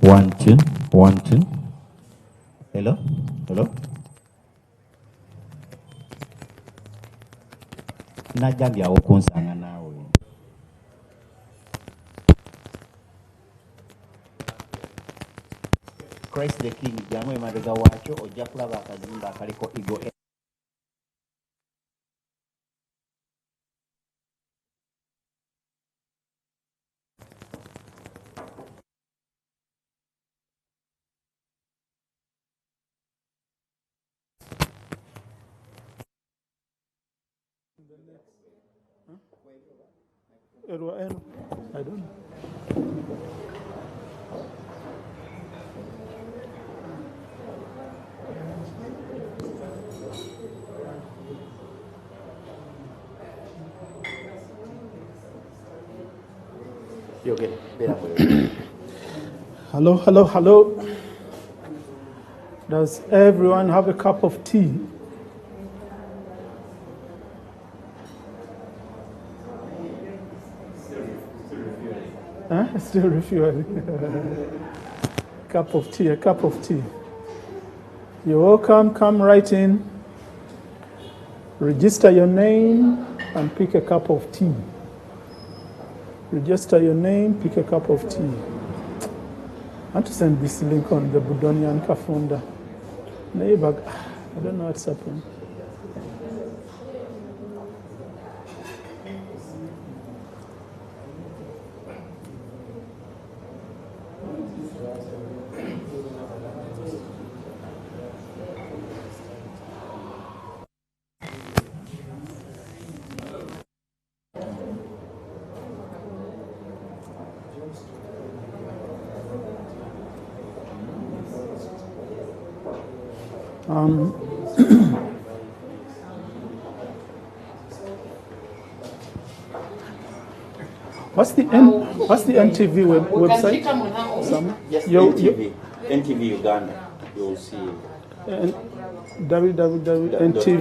One, two, one, two. Hello? Hello? Najja okunsanga naawe. Christ the King, jamwe emabega waakyo ojja kulaba akazimba akaliko Eagle. I don't know. You okay? Hello, hello, hello. Does everyone have a cup of tea? Huh? Still refueling. Cup of tea, a cup of tea. You're welcome, come right in. Register your name and pick a cup of tea. Register your name, pick a cup of tea. I want to send this link on the Budonian Kafunda. Neighbor, I don't know what's happening. What's the NTV website? Yes, NTV Uganda. You'll see. www.ntv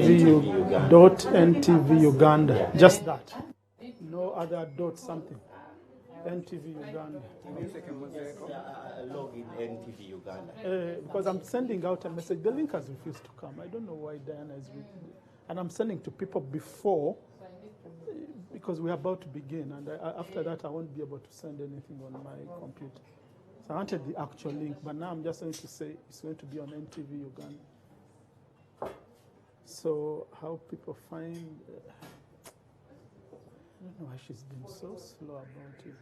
Uganda. Just that. No other dot something. NTV Uganda. Log in NTV Uganda. Because I'm sending out a message. The link has refused to come. I don't know why Diana is with me. And I'm sending to people before, because we're about to begin. And after that, I won't be able to send anything on my computer. So I wanted the actual link, but now I'm just going to say it's going to be on NTV Uganda. So how people find... I don't know why she's been so slow about it.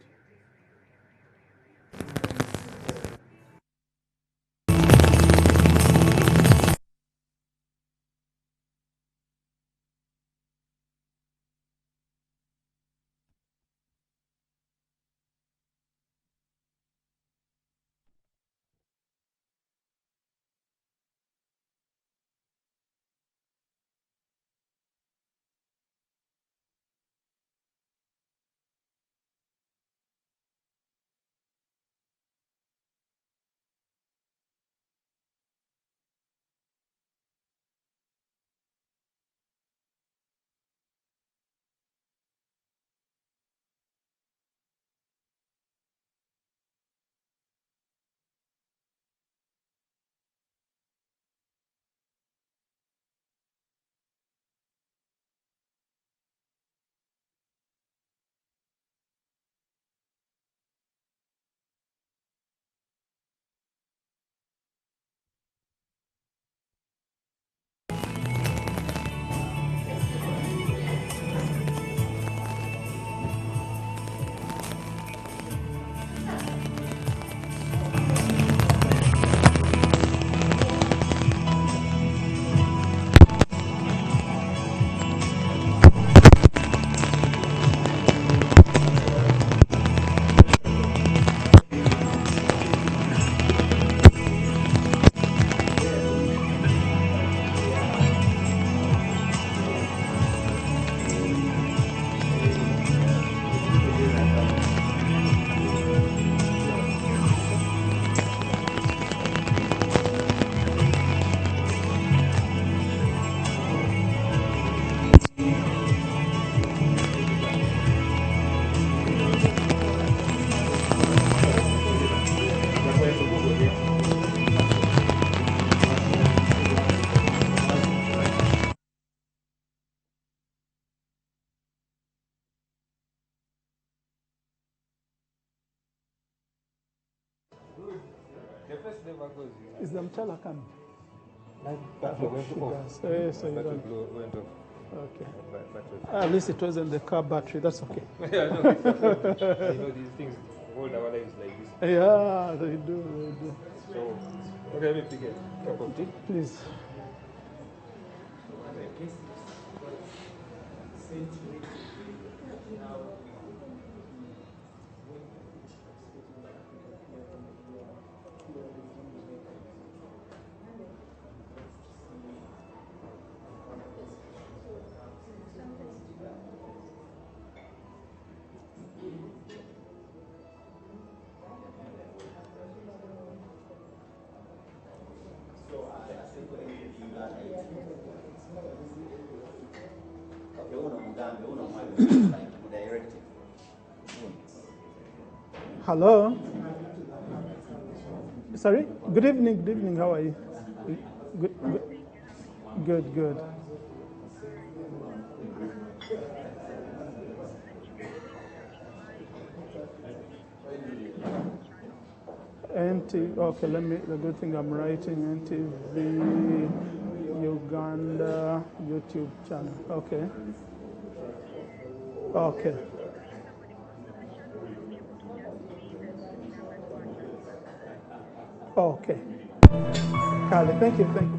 The first never goes. Is the mchala coming? Battery went off. So you Battery don't. went off. Okay. Battery. At least it wasn't the car battery. That's okay. Yeah, no, it's okay. You know, these things hold our lives like this. Yeah, they do. So, okay, let me pick a cup of tea. Please. Hello. Sorry. Good evening. How are you? Good. Okay, the good thing I'm writing NTV Uganda YouTube channel. Okay. Okay. Carly, thank you very much.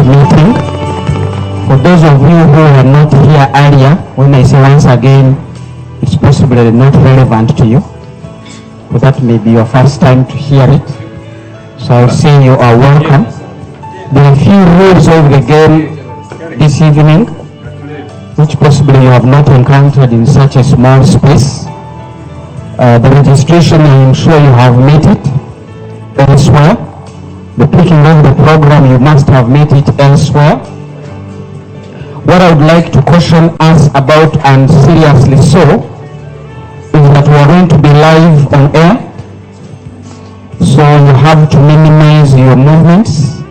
Meeting. For those of you who were not here earlier, when I say once again, it's possibly not relevant to you, but that may be your first time to hear it. So I'll say you are welcome. There are a few rules of the game this evening, which possibly you have not encountered in such a small space. The registration, I am sure you have met it elsewhere. the picking of the program, you must have met it elsewhere. What I would like to caution us about, and seriously so, is that we are going to be live on air. So you have to minimize your movements.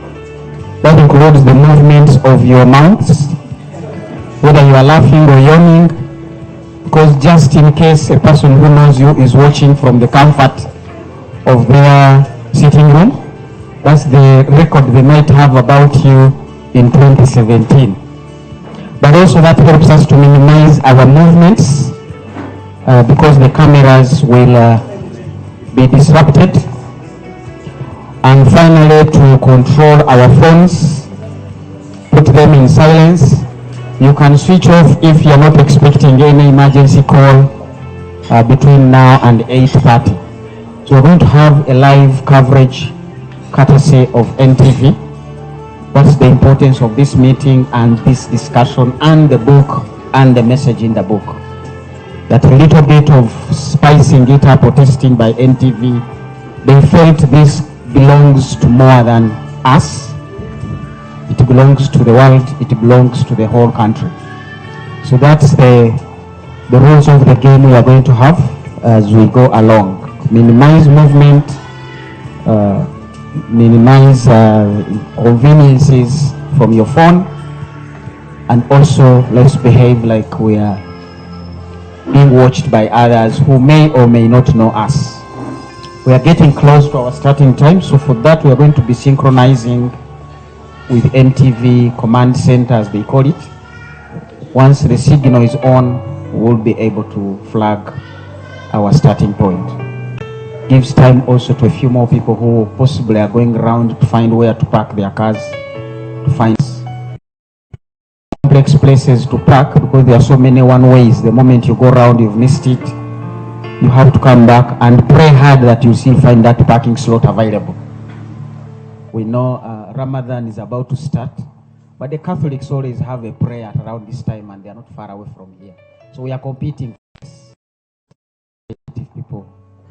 That includes the movements of your mouths, whether you are laughing or yawning, because just in case a person who knows you is watching from the comfort of their sitting room, that's the record they might have about you in 2017. But also that helps us to minimize our movements because the cameras will be disrupted. And finally, to control our phones, put them in silence. You can switch off if you're not expecting any emergency call between now and 8:30. So we're going to have a live coverage courtesy of NTV. That's the importance of this meeting and this discussion and the book and the message in the book. That a little bit of spicing it up or testing by NTV, they felt this belongs to more than us. It belongs to the world. It belongs to the whole country. So that's the rules of the game we are going to have as we go along. Minimize movement, minimize conveniences from your phone, and also let's behave like we are being watched by others who may or may not know us. We are getting close to our starting time, so for that we are going to be synchronizing with NTV command center, as they call it. Once the signal is on, we'll be able to flag our starting point. Gives time also to a few more people who possibly are going around to find where to park their cars, to find complex places to park, because there are so many one-ways. The moment you go around, you've missed it. You have to come back and pray hard that you still find that parking slot available. We know Ramadan is about to start, but the Catholics always have a prayer around this time and they are not far away from here. So we are competing. If people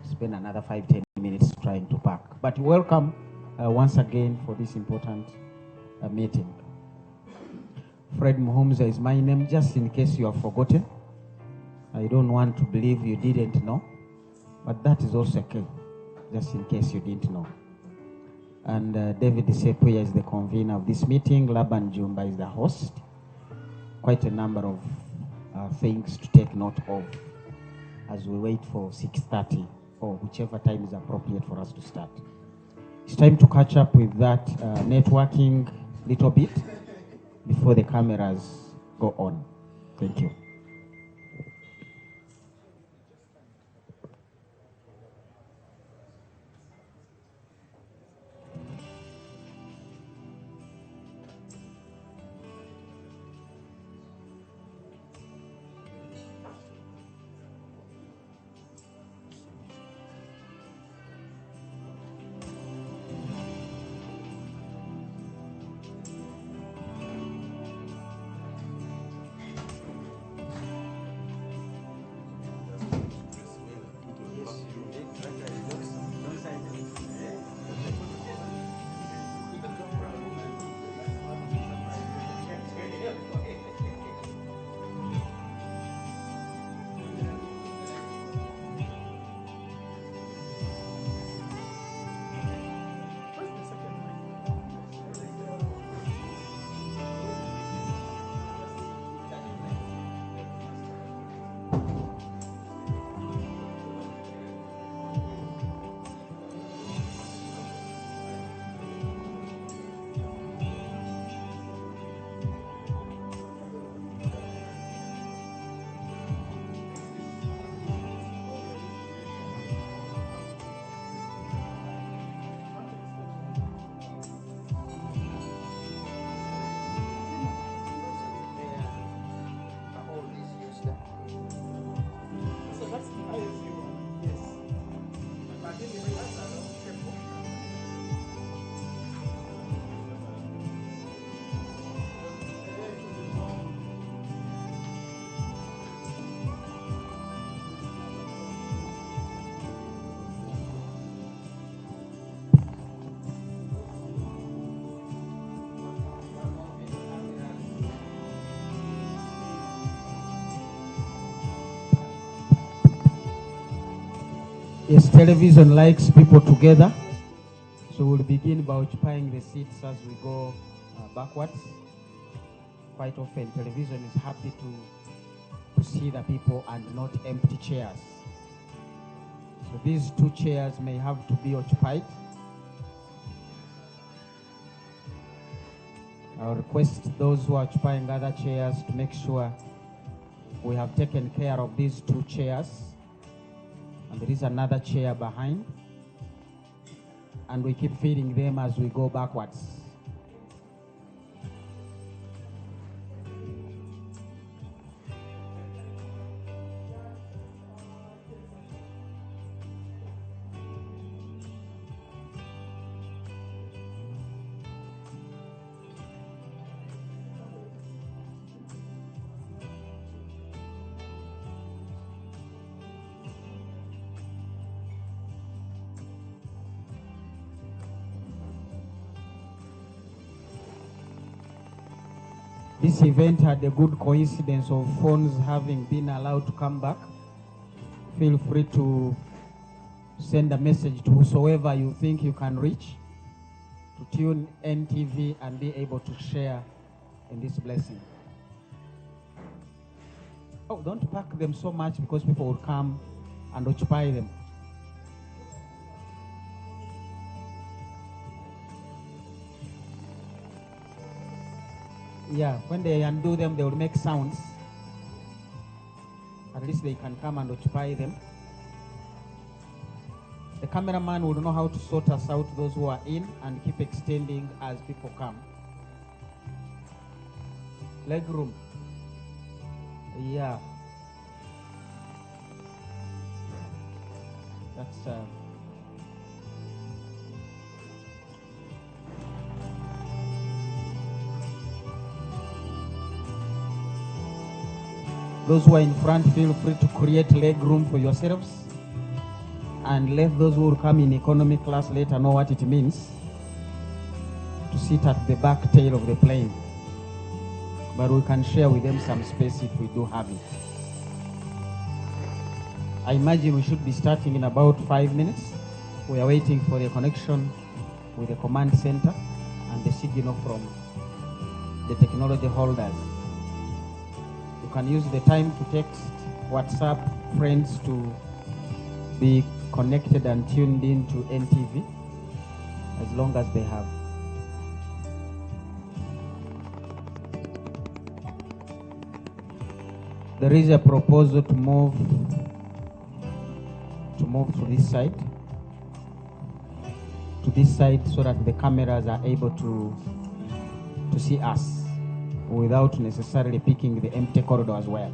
spend another 5-10 minutes trying to park. But welcome once again for this important meeting. Fred Muhumza is my name, just in case you have forgotten. I don't want to believe you didn't know, but that is also okay, just in case you didn't know. And David Sseppuuya is the convener of this meeting. Laban Jumba is the host. Quite a number of things to take note of as we wait for 6:30 or whichever time is appropriate for us to start. It's time to catch up with that networking little bit before the cameras go on. Thank you. Yes, television likes people together. So we'll begin by occupying the seats as we go backwards. Quite often, television is happy to see the people and not empty chairs. So these 2 chairs may have to be occupied. I'll request those who are occupying other chairs to make sure we have taken care of these 2 chairs. And there is another chair behind. And we keep feeding them as we go backwards. This event had a good coincidence of phones having been allowed to come back. Feel free to send a message to whosoever you think you can reach to tune NTV and be able to share in this blessing. Oh, don't pack them so much because people will come and occupy them. Yeah, when they undo them, they will make sounds. At least they can come and occupy them. The cameraman will know how to sort us out, those who are in, and keep extending as people come. Leg room. Yeah. That's those who are in front, feel free to create leg room for yourselves. And let those who will come in economy class later know what it means to sit at the back tail of the plane. But we can share with them some space if we do have it. I imagine we should be starting in about 5 minutes. We are waiting for the connection with the command center and the signal from the technology holders. You can use the time to text, WhatsApp friends to be connected and tuned in to NTV as long as they have. There is a proposal to move to this side so that the cameras are able to see us without necessarily picking the empty corridor as well.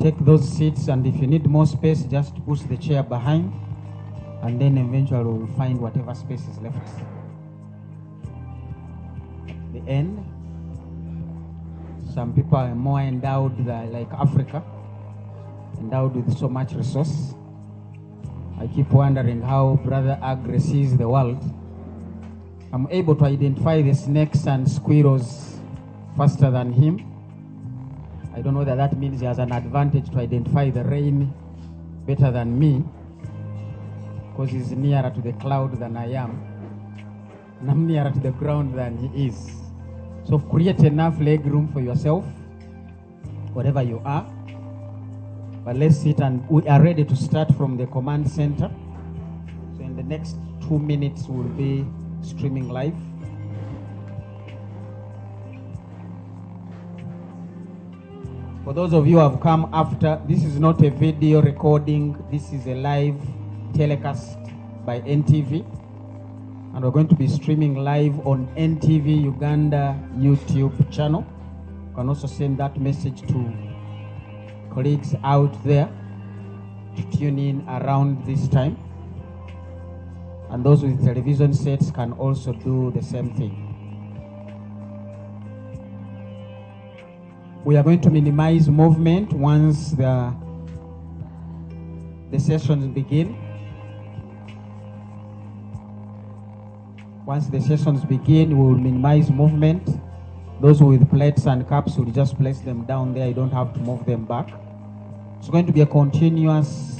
take those seats, and if you need more space, just push the chair behind, and then eventually we'll find whatever space is left. The end. Some people are more endowed like Africa, endowed with so much resource. I keep wondering how Brother Agre sees the world. I'm able to identify the snakes and squirrels faster than him. I don't know whether that means he has an advantage to identify the rain better than me, because he's nearer to the cloud than I am, and I'm nearer to the ground than he is. So create enough leg room for yourself, wherever you are. But let's sit, and we are ready to start from the command center. So in the next 2 minutes, we'll be streaming live. For those of you who have come after, this is not a video recording. This is a live telecast by NTV. And we're going to be streaming live on NTV Uganda YouTube channel. You can also send that message to colleagues out there to tune in around this time. And those with television sets can also do the same thing. We are going to minimize movement once the sessions begin. Once the sessions begin, we will minimize movement. Those with plates and cups will just place them down there. You don't have to move them back. It's going to be a continuous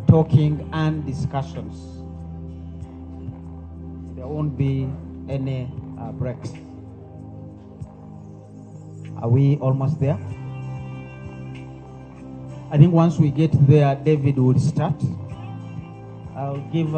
talking and discussions. There won't be any breaks. Are we almost there? I think once we get there, David will start. I'll give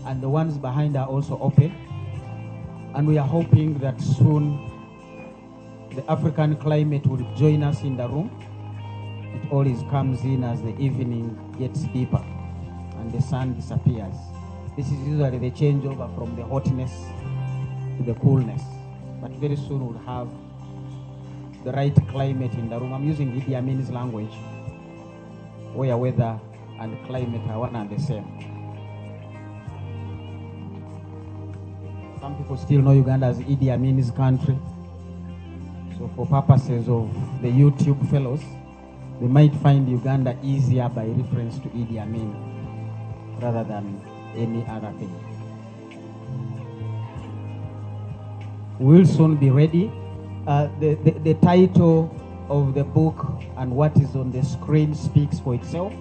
and the ones behind are also open. And we are hoping that soon the African climate will join us in the room. It always comes in as the evening gets deeper and the sun disappears. This is usually the changeover from the hotness to the coolness. But very soon we'll have the right climate in the room. I'm using Idi Amin's language, where weather and climate are one and the same. Some people still know Uganda as Idi Amin's country. So for purposes of the YouTube fellows, they might find Uganda easier by reference to Idi Amin rather than any other thing. We'll soon be ready. The title of the book and what is on the screen speaks for itself.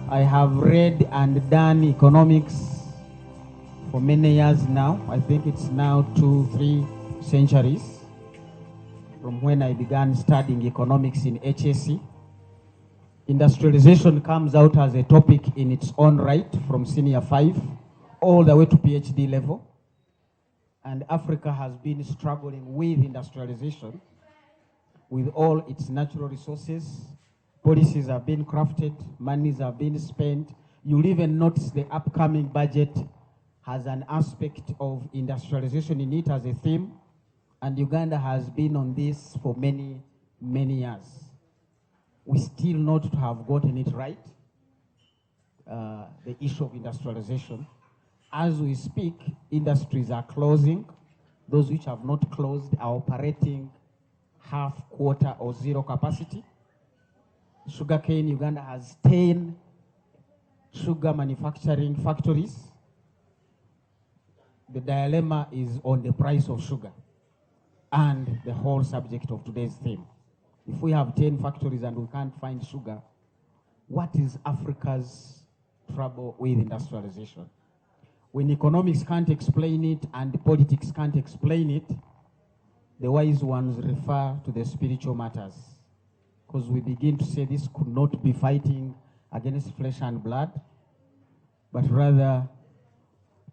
I have read and done economics for many years now. I think it's now 2-3 centuries from when I began studying economics in HSC. Industrialization comes out as a topic in its own right from senior 5 all the way to PhD level. And Africa has been struggling with industrialization with all its natural resources. Policies have been crafted, monies have been spent. You'll even notice the upcoming budget has an aspect of industrialization in it as a theme. And Uganda has been on this for many, many years. We still not to have gotten it right, the issue of industrialization. As we speak, industries are closing. Those which have not closed are operating half, quarter, or zero capacity. Sugarcane, Uganda has 10 sugar manufacturing factories. The dilemma is on the price of sugar and the whole subject of today's theme. If we have 10 factories and we can't find sugar, what is Africa's trouble with industrialization? When economics can't explain it and politics can't explain it, the wise ones refer to the spiritual matters. Because we begin to say this could not be fighting against flesh and blood, but rather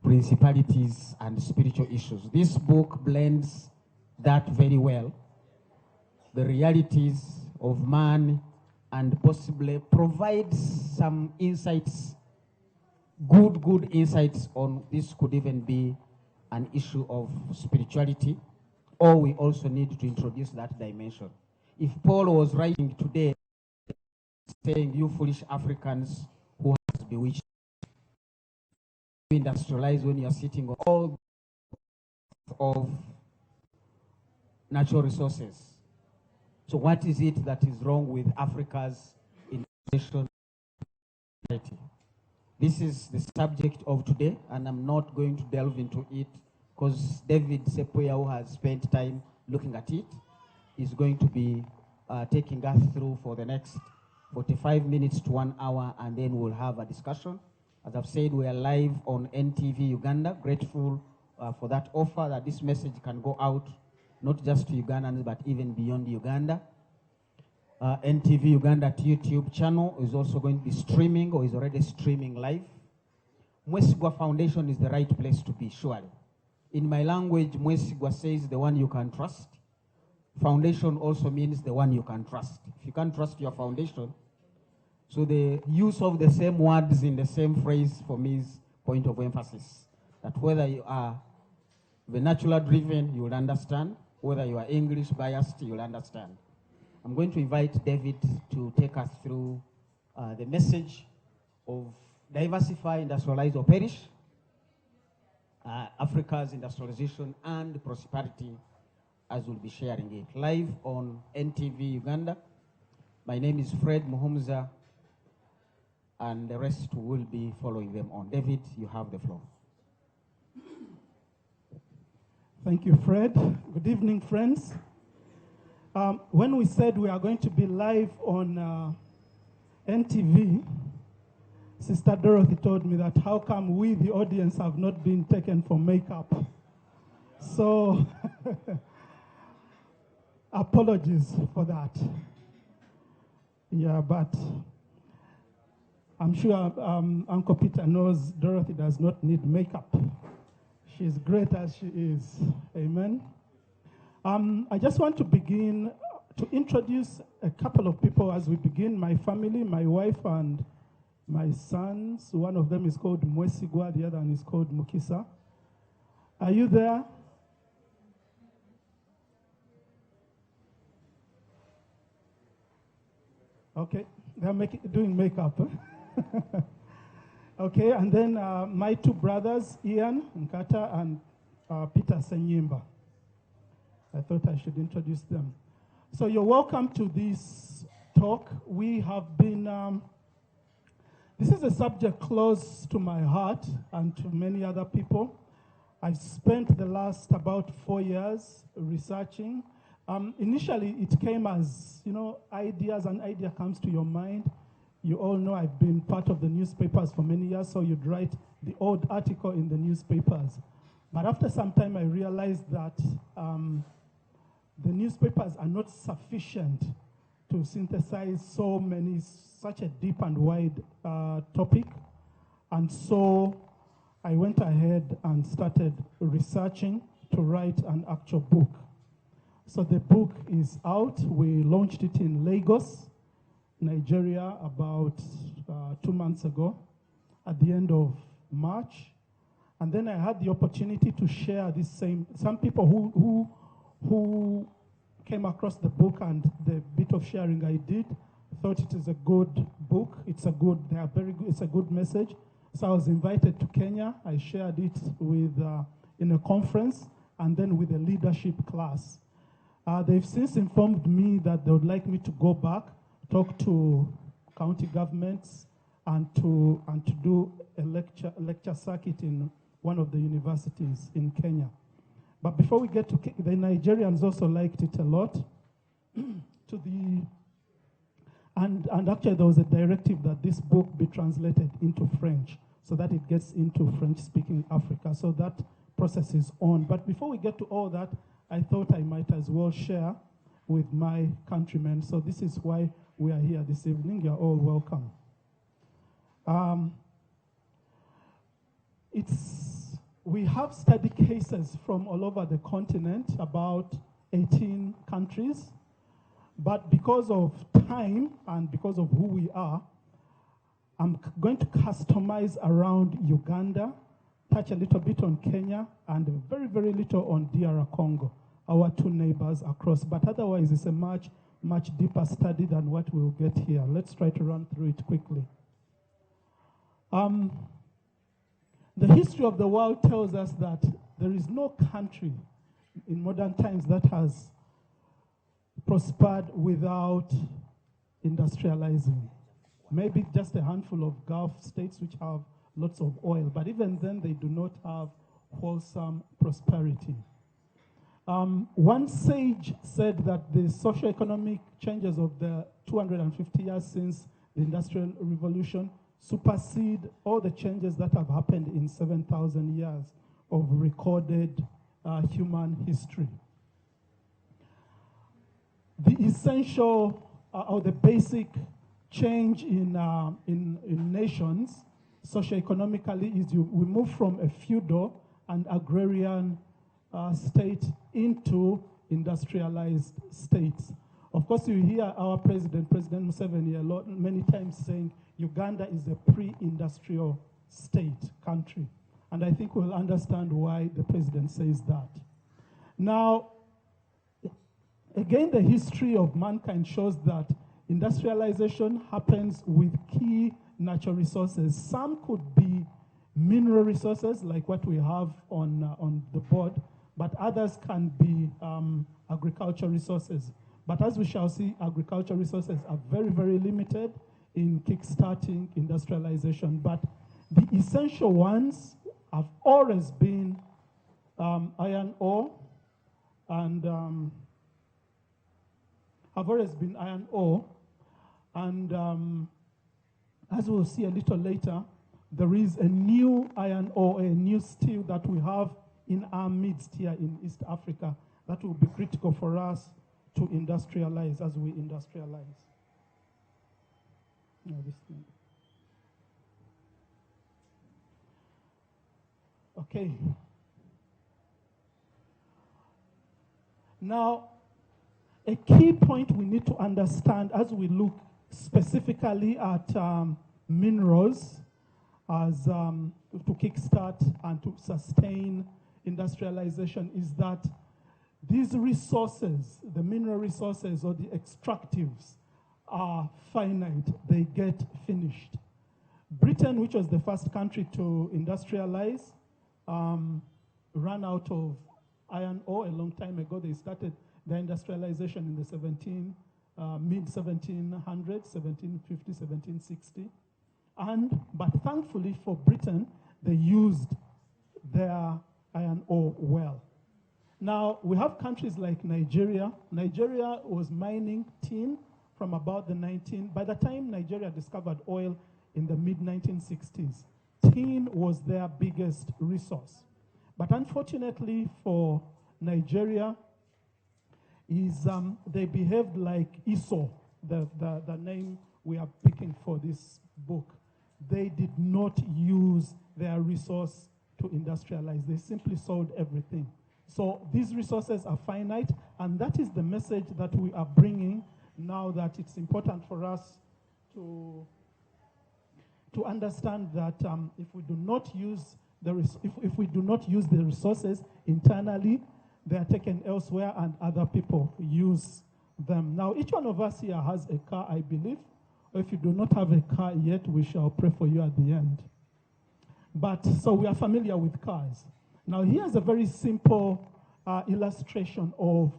principalities and spiritual issues. This book blends that very well. the realities of man and possibly provide some insights, good insights on this could even be an issue of spirituality, or we also need to introduce that dimension. If Paul was writing today saying, you foolish Africans who has bewitched you, industrialize when you are sitting on all of natural resources. So what is it that is wrong with Africa's industrialization? This is the subject of today, and I'm not going to delve into it because David Sseppuuya, who has spent time looking at it, is going to be taking us through for the next 45 minutes to 1 hour, and then we'll have a discussion. As I've said, we are live on NTV Uganda. Grateful for that offer, that this message can go out not just to Ugandans, but even beyond Uganda. NTV Uganda YouTube channel is also going to be streaming, or is already streaming live. Mwesigwa Foundation is the right place to be, surely. In my language, Mwesigwa says the one you can trust. Foundation also means the one you can trust. If you can't trust your foundation, so the use of the same words in the same phrase for me is point of emphasis. That whether you are vernacular driven, you will understand. Whether you are English biased, you will understand. I'm going to invite David to take us through the message of diversify, industrialize, or perish, Africa's industrialization and prosperity, as we'll be sharing it live on NTV Uganda. My name is Fred Muhumza, and the rest will be following them on. David, you have the floor. Thank you, Fred. Good evening, friends. When we said we are going to be live on NTV, Sister Dorothy told me that how come we, the audience, have not been taken for makeup? So, apologies for that. Yeah, but I'm sure Uncle Peter knows Dorothy does not need makeup. She's great as she is. Amen. I just want to begin to introduce a couple of people as we begin. My family, my wife, and my sons. One of them is called Mwesigwa, the other one is called Mukisa. Are you there? Okay, they're doing makeup. Huh? Okay, and then my two brothers, Ian Nkata and Peter Senyimba. I thought I should introduce them. So you're welcome to this talk. We have been, this is a subject close to my heart and to many other people. I've spent the last about 4 years researching. Initially, it came as, ideas, an idea comes to your mind. You all know I've been part of the newspapers for many years, so you'd write the odd article in the newspapers. But after some time, I realized that the newspapers are not sufficient to synthesize such a deep and wide topic. And so I went ahead and started researching to write an actual book. So the book is out. We launched it in Lagos, Nigeria, about 2 months ago, at the end of March. And then I had the opportunity to share this some people who came across the book and the bit of sharing I did thought it is a good book. It's a good message. So I was invited to Kenya. I shared it in a conference and then with a leadership class. They've since informed me that they would like me to go back, talk to county governments, and to do a lecture circuit in one of the universities in Kenya. But before we get to the Nigerians also liked it a lot. And actually there was a directive that this book be translated into French so that it gets into French-speaking Africa. So that process is on. But before we get to all that, I thought I might as well share with my countrymen. So this is why we are here this evening. You're all welcome. We have study cases from all over the continent, about 18 countries. But because of time and because of who we are, I'm going to customize around Uganda, touch a little bit on Kenya, and very, very little on DR Congo, our two neighbors across. But otherwise, it's a much, much deeper study than what we'll get here. Let's try to run through it quickly. The history of the world tells us that there is no country in modern times that has prospered without industrializing. Maybe just a handful of Gulf states which have lots of oil, but even then they do not have wholesome prosperity. One sage said that the socio-economic changes of the 250 years since the Industrial Revolution supersede all the changes that have happened in 7,000 years of recorded human history. The essential or the basic change in nations socioeconomically is we move from a feudal and agrarian state into industrialized states. Of course, you hear our President Museveni many times saying Uganda is a pre-industrial state country. And I think we'll understand why the president says that. Now, again, the history of mankind shows that industrialization happens with key natural resources. Some could be mineral resources, like what we have on the board, but others can be agricultural resources. But as we shall see, agricultural resources are very, very limited in kickstarting industrialization. But the essential ones have always been iron ore and as we'll see a little later, there is a new iron ore, a new steel that we have in our midst here in East Africa that will be critical for us to industrialize as we industrialize. No, this thing. Okay. Now, a key point we need to understand as we look specifically at minerals as to kickstart and to sustain industrialization is that these resources, the mineral resources or the extractives, are finite. They get finished. Britain, which was the first country to industrialize, ran out of iron ore a long time ago. They started their industrialization in the mid-1700s, 1750, 1760. But thankfully for Britain, they used their iron ore well. Now, we have countries like Nigeria. Nigeria was mining tin from about by the time Nigeria discovered oil in the mid-1960s, tin was their biggest resource. But unfortunately for Nigeria, they behaved like Esau, the name we are picking for this book. They did not use their resource to industrialize. They simply sold everything. So these resources are finite, and that is the message that we are bringing now, that it's important for us to understand that if we do not use the resources internally, they are taken elsewhere and other people use them. Now, each one of us here has a car, I believe. Or if you do not have a car yet, we shall pray for you at the end. But so we are familiar with cars. Now, here's a very simple illustration of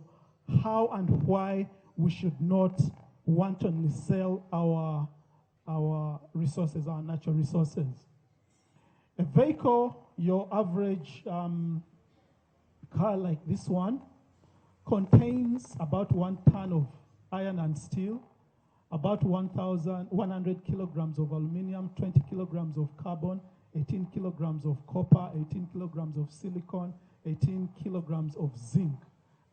how and why we should not wantonly sell our resources, our natural resources. A vehicle, your average car like this one, contains about 1 ton of iron and steel, about 1,100 kilograms of aluminum, 20 kilograms of carbon, 18 kilograms of copper, 18 kilograms of silicon, 18 kilograms of zinc,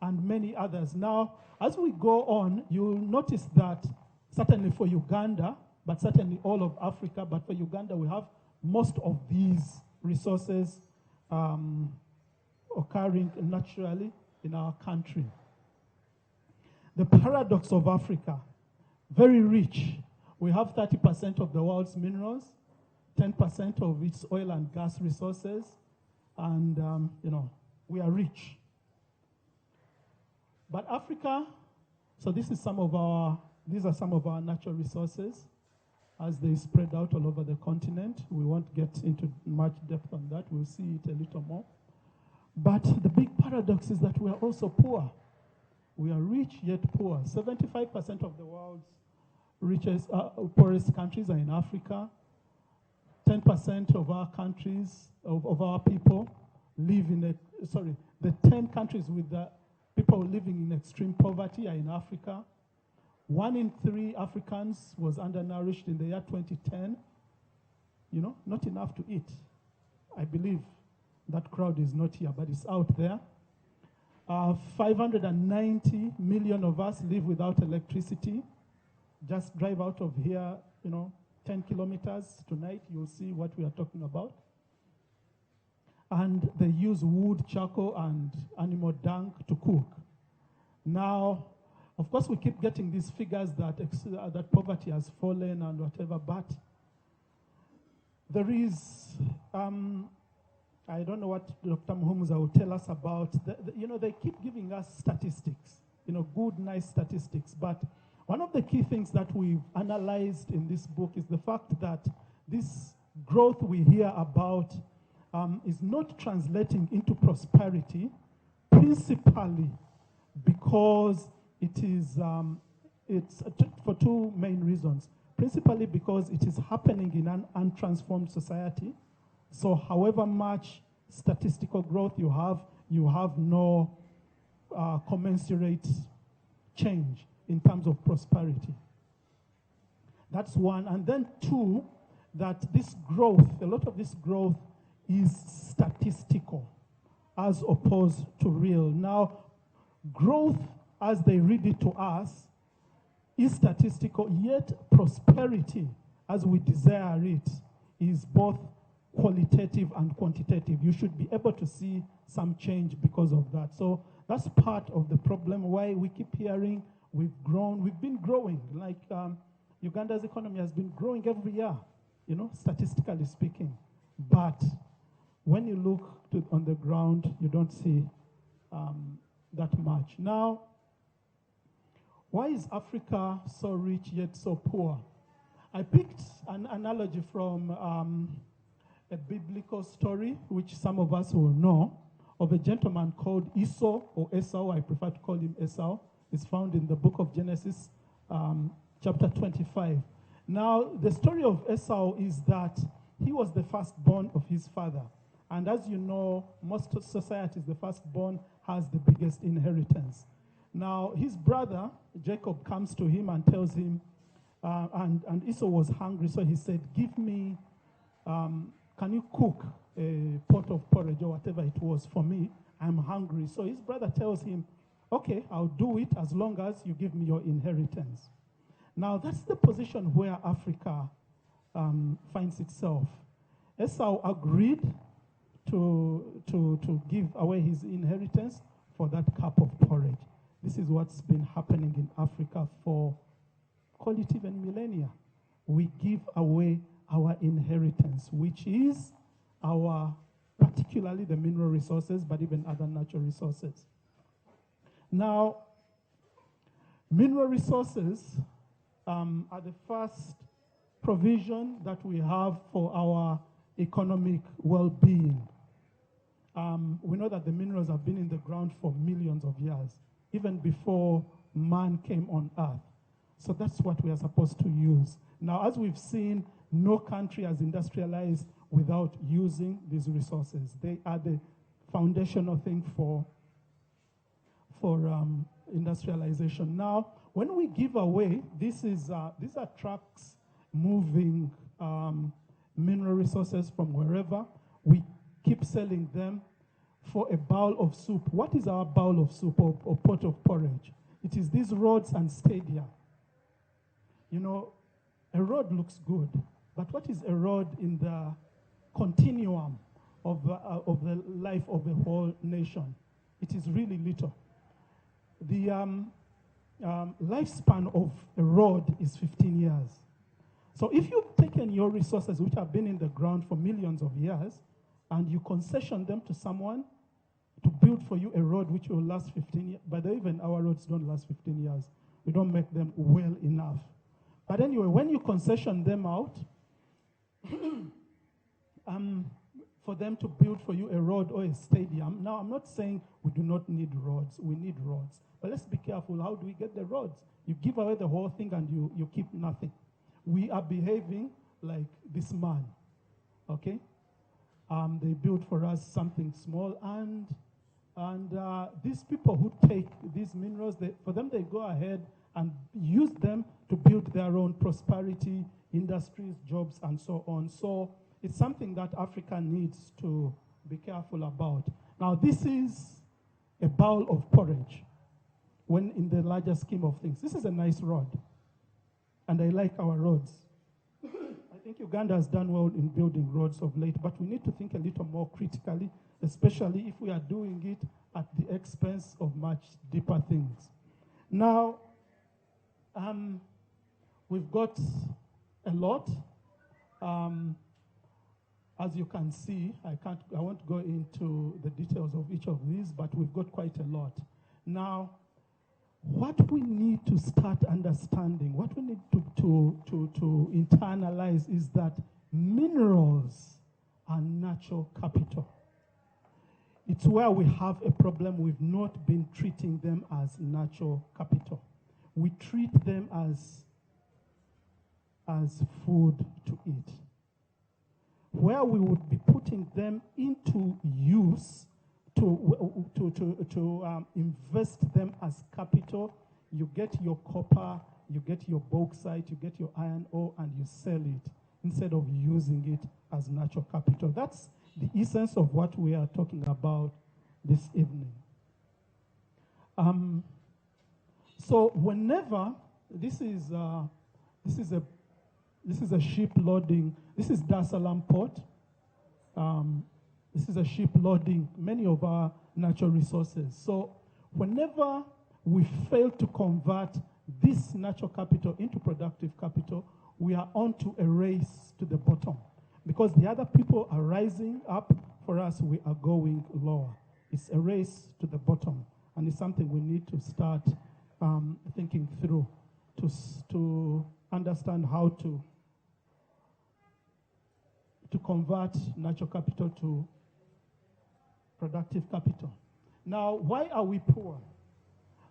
and many others. Now, as we go on, you'll notice that certainly for Uganda, but certainly all of Africa, but for Uganda, we have most of these resources occurring naturally in our country. The paradox of Africa, very rich. We have 30% of the world's minerals, 10% of its oil and gas resources, and we are rich. But Africa, so these are some of our natural resources as they spread out all over the continent. We won't get into much depth on that. We'll see it a little more. But the big paradox is that we are also poor. We are rich yet poor. 75% of the world's poorest countries are in Africa. 10% of our countries, of our people, live in the 10 countries with the people living in extreme poverty are in Africa. 1 in 3 Africans was undernourished in the year 2010. Not enough to eat. I believe that crowd is not here, but it's out there. 590 million of us live without electricity. Just drive out of here, 10 kilometers tonight, you'll see what we are talking about. And they use wood, charcoal, and animal dung to cook. Now, of course, we keep getting these figures that poverty has fallen and whatever, but there is, I don't know what Dr. Muhumuza will tell us about. They keep giving us statistics, good, nice statistics. But one of the key things that we've analyzed in this book is the fact that this growth we hear about is not translating into prosperity, principally because it is, it's for 2 main reasons. Principally because it is happening in an untransformed society. So however much statistical growth you have no commensurate change in terms of prosperity. That's one. And then 2, that this growth, a lot of this growth is statistical as opposed to real. Now, growth, as they read it to us, is statistical, yet prosperity, as we desire it, is both qualitative and quantitative. You should be able to see some change because of that. So that's part of the problem, why we keep hearing we've been growing. Like Uganda's economy has been growing every year, statistically speaking. But when you look on the ground, you don't see that much. Now, why is Africa so rich yet so poor? I picked an analogy from a biblical story, which some of us will know, of a gentleman called Esau, or Esau. I prefer to call him Esau. It's found in the book of Genesis, chapter 25. Now, the story of Esau is that he was the firstborn of his father. And as you know, most societies, the firstborn has the biggest inheritance. Now, his brother, Jacob, comes to him and tells him, and Esau was hungry, so he said, give me, can you cook a pot of porridge or whatever it was for me? I'm hungry. So his brother tells him, okay, I'll do it as long as you give me your inheritance. Now, that's the position where Africa finds itself. Esau agreed to give away his inheritance for that cup of porridge. This is what's been happening in Africa for, call it even millennia. We give away our inheritance, which is particularly the mineral resources, but even other natural resources. Now, mineral resources are the first provision that we have for our economic well-being. We know that the minerals have been in the ground for millions of years, even before man came on earth. So that's what we are supposed to use. Now, as we've seen, no country has industrialized without using these resources. They are the foundational thing for industrialization. Now, when we give away, these are trucks moving mineral resources from wherever. We keep selling them for a bowl of soup. What is our bowl of soup or pot of porridge? It is these roads and stadia. A road looks good, but what is a road in the continuum of the life of the whole nation? It is really little. lifespan of a road is 15 years. So if you've taken your resources, which have been in the ground for millions of years, and you concession them to someone to build for you a road which will last 15 years, by the way, even our roads don't last 15 years. We don't make them well enough. But anyway, when you concession them out, for them to build for you a road or a stadium. Now, I'm not saying we do not need roads. We need roads. But let's be careful. How do we get the roads? You give away the whole thing and you keep nothing. We are behaving like this man, okay? They built for us something small, and these people who take these minerals, for them, they go ahead and use them to build their own prosperity, industries, jobs, and so on. So it's something that Africa needs to be careful about. Now, this is a bowl of porridge when in the larger scheme of things. This is a nice road, and I like our roads. I think Uganda has done well in building roads of late, but we need to think a little more critically, especially if we are doing it at the expense of much deeper things. Now, we've got a lot. As you can see, I won't go into the details of each of these, but we've got quite a lot. Now, what we need to start understanding, what we need to internalize is that minerals are natural capital. It's where we have a problem. We've not been treating them as natural capital. We treat them as food to eat. Where we would be putting them into use to invest them as capital, you get your copper, you get your bauxite, you get your iron ore, and you sell it instead of using it as natural capital. That's the essence of what we are talking about this evening. So whenever this is a ship loading. This is Dar es Salaam port. This is a ship loading many of our natural resources. So whenever we fail to convert this natural capital into productive capital, we are on to a race to the bottom. Because the other people are rising up, for us, we are going lower. It's a race to the bottom. And it's something we need to start thinking through to understand how to convert natural capital to productive capital. Now, why are we poor?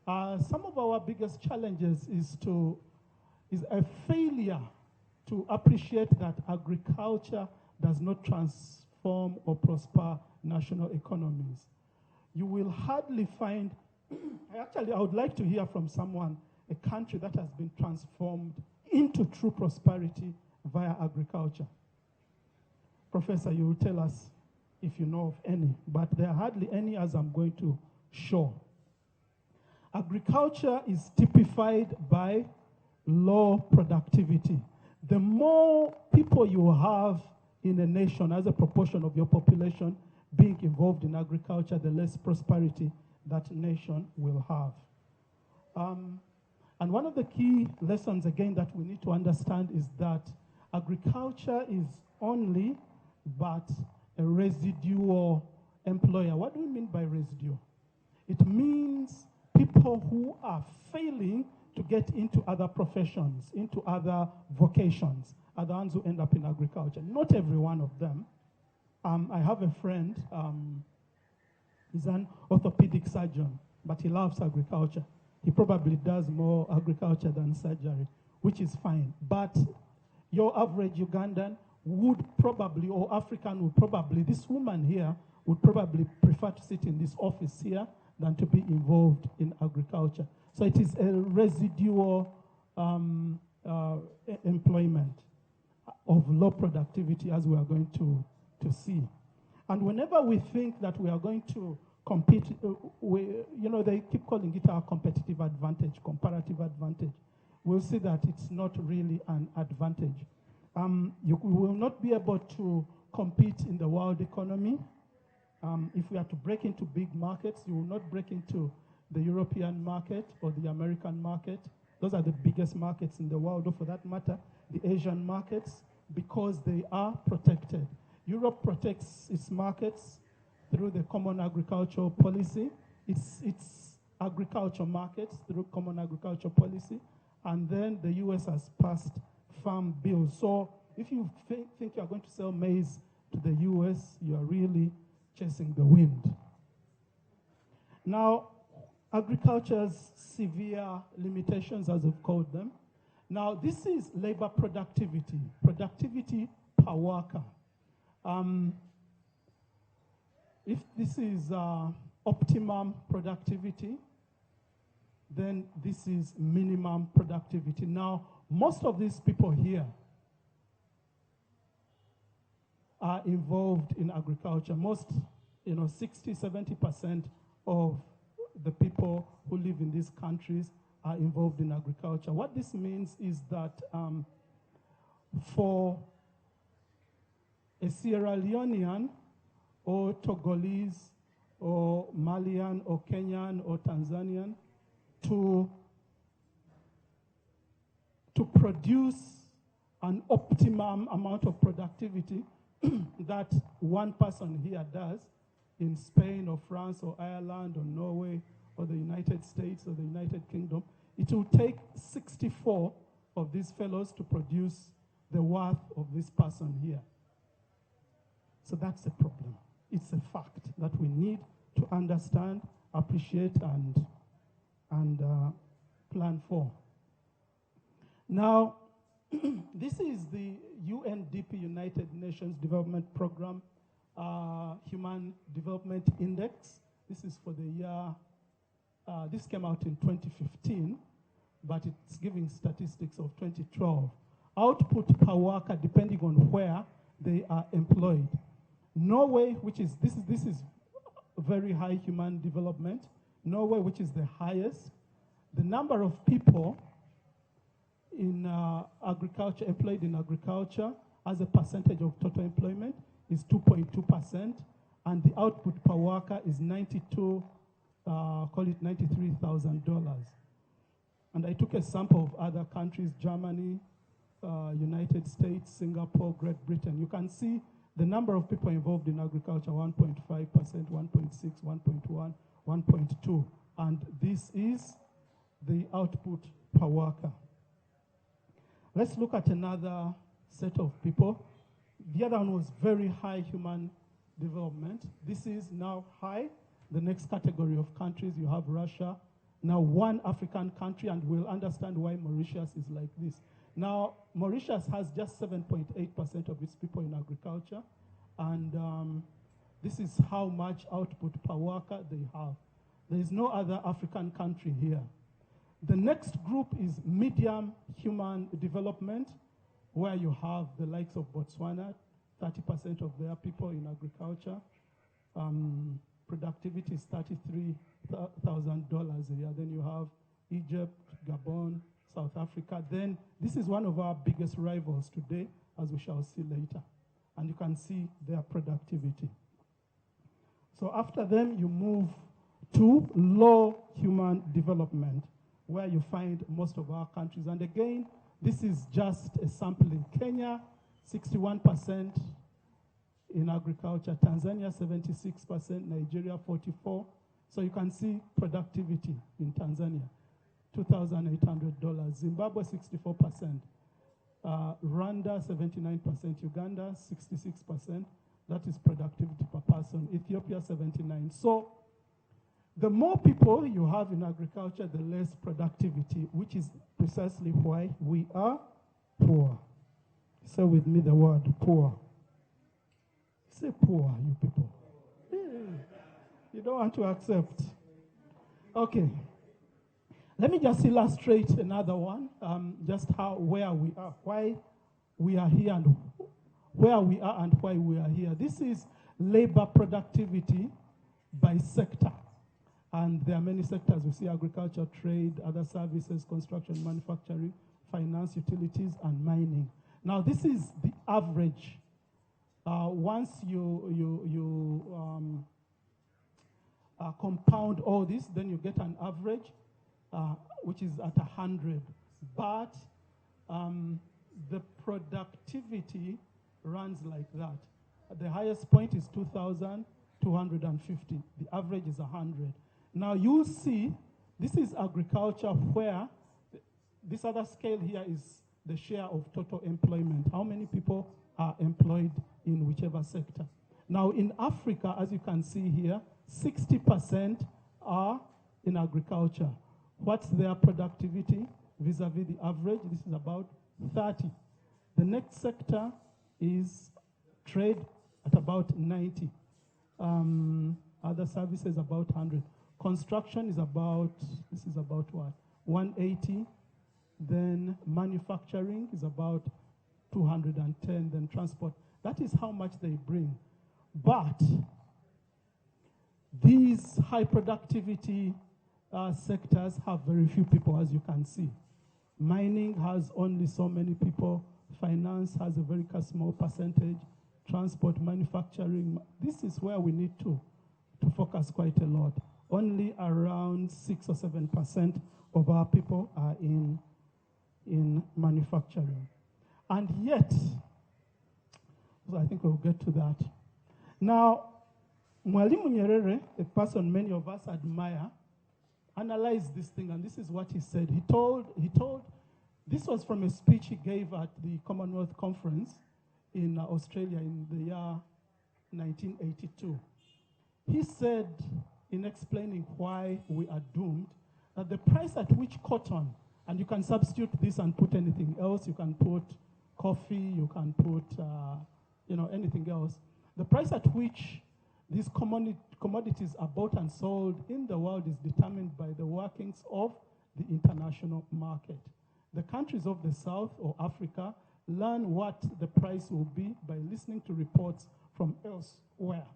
Some of our biggest challenges is a failure to appreciate that agriculture does not transform or prosper national economies. You will hardly find, I would like to hear from someone, a country that has been transformed into true prosperity via agriculture. Professor, you will tell us if you know of any, but there are hardly any, as I'm going to show. Agriculture is typified by low productivity. The more people you have in a nation as a proportion of your population being involved in agriculture, the less prosperity that nation will have. And one of the key lessons, again, that we need to understand is that agriculture is only but a residual employer. What do we mean by residual? It means people who are failing to get into other professions, into other vocations, are the ones who end up in agriculture. Not every one of them. I have a friend, he's an orthopedic surgeon, but he loves agriculture. He probably does more agriculture than surgery, which is fine. But your average Ugandan would probably, or African would probably, this woman here would probably prefer to sit in this office here than to be involved in agriculture. So it is a residual employment of low productivity, as we are going to see. And whenever we think that we are going to compete, they keep calling it our competitive advantage, comparative advantage. We'll see that it's not really an advantage. You will not be able to compete in the world economy. If we are to break into big markets, you will not break into the European market or the American market. Those are the biggest markets in the world, or for that matter, the Asian markets, because they are protected. Europe protects its markets through the Common Agricultural Policy, its agriculture markets through Common Agricultural Policy, and then the US has passed farm bills. So if you think you're going to sell maize to the US, you are really chasing the wind. Now, agriculture's severe limitations, as we've called them. Now, this is labor productivity per worker. If this is optimum productivity, then this is minimum productivity. Now, most of these people here are involved in agriculture. Most, 60, 70% of the people who live in these countries are involved in agriculture. What this means is that for a Sierra Leonean or Togolese or Malian or Kenyan or Tanzanian to produce an optimum amount of productivity that one person here does in Spain or France or Ireland or Norway or the United States or the United Kingdom, it will take 64 of these fellows to produce the worth of this person here. So that's a problem. It's a fact that we need to understand, appreciate, and plan for. Now, this is the UNDP, United Nations Development Program, Human Development Index. This is for the year, this came out in 2015, but it's giving statistics of 2012. Output per worker depending on where they are employed. Norway, this is very high human development. Norway, which is the highest. The number of people in agriculture, employed in agriculture, as a percentage of total employment is 2.2%, and the output per worker is call it $93,000. And I took a sample of other countries, Germany, United States, Singapore, Great Britain. You can see the number of people involved in agriculture, 1.5%, 1.6, 1.1, 1.2. And this is the output per worker. Let's look at another set of people. The other one was very high human development. This is now high. The next category of countries, you have Russia. Now one African country, and we'll understand why Mauritius is like this. Now, Mauritius has just 7.8% of its people in agriculture, and this is how much output per worker they have. There is no other African country here. The next group is medium human development, where you have the likes of Botswana, 30% of their people in agriculture. Productivity is $33,000 a year. Then you have Egypt, Gabon, South Africa. Then this is one of our biggest rivals today, as we shall see later. And you can see their productivity. So after them, you move to low human development, where you find most of our countries. And again, this is just a sampling. Kenya, 61% in agriculture. Tanzania, 76%. Nigeria, 44%. So you can see productivity in Tanzania, $2,800. Zimbabwe, 64%. Rwanda, 79%. Uganda, 66%. That is productivity per person. Ethiopia, 79%. So the more people you have in agriculture, the less productivity, which is precisely why we are poor. Say with me the word poor. Say poor, you people. You don't want to accept. Okay. Let me just illustrate another one, just where we are, why we are here, and where we are and why we are here. This is labor productivity by sector. And there are many sectors. We see agriculture, trade, other services, construction, manufacturing, finance, utilities, and mining. Now, this is the average. Once you compound all this, then you get an average, which is at 100. But the productivity runs like that. The highest point is 2,250. The average is 100. Now you'll see, this is agriculture where this other scale here is the share of total employment. How many people are employed in whichever sector? Now in Africa, as you can see here, 60% are in agriculture. What's their productivity vis-a-vis the average? This is about 30. The next sector is trade at about 90. Other services about 100. Construction is about, this is about what? 180. Then manufacturing is about 210. Then transport. That is how much they bring. But these high productivity sectors have very few people, as you can see. Mining has only so many people. Finance has a very small percentage. Transport, manufacturing, this is where we need to focus quite a lot. Only around 6 or 7% of our people are in manufacturing. And yet, so I think we'll get to that. Now, Mwalimu Nyerere, a person many of us admire, analyzed this thing, and this is what he said. He told, this was from a speech he gave at the Commonwealth Conference in Australia in the year 1982. He said, in explaining why we are doomed, that the price at which cotton, and you can substitute this and put anything else, you can put coffee, you can put anything else. The price at which these commodities are bought and sold in the world is determined by the workings of the international market. The countries of the South or Africa learn what the price will be by listening to reports from elsewhere.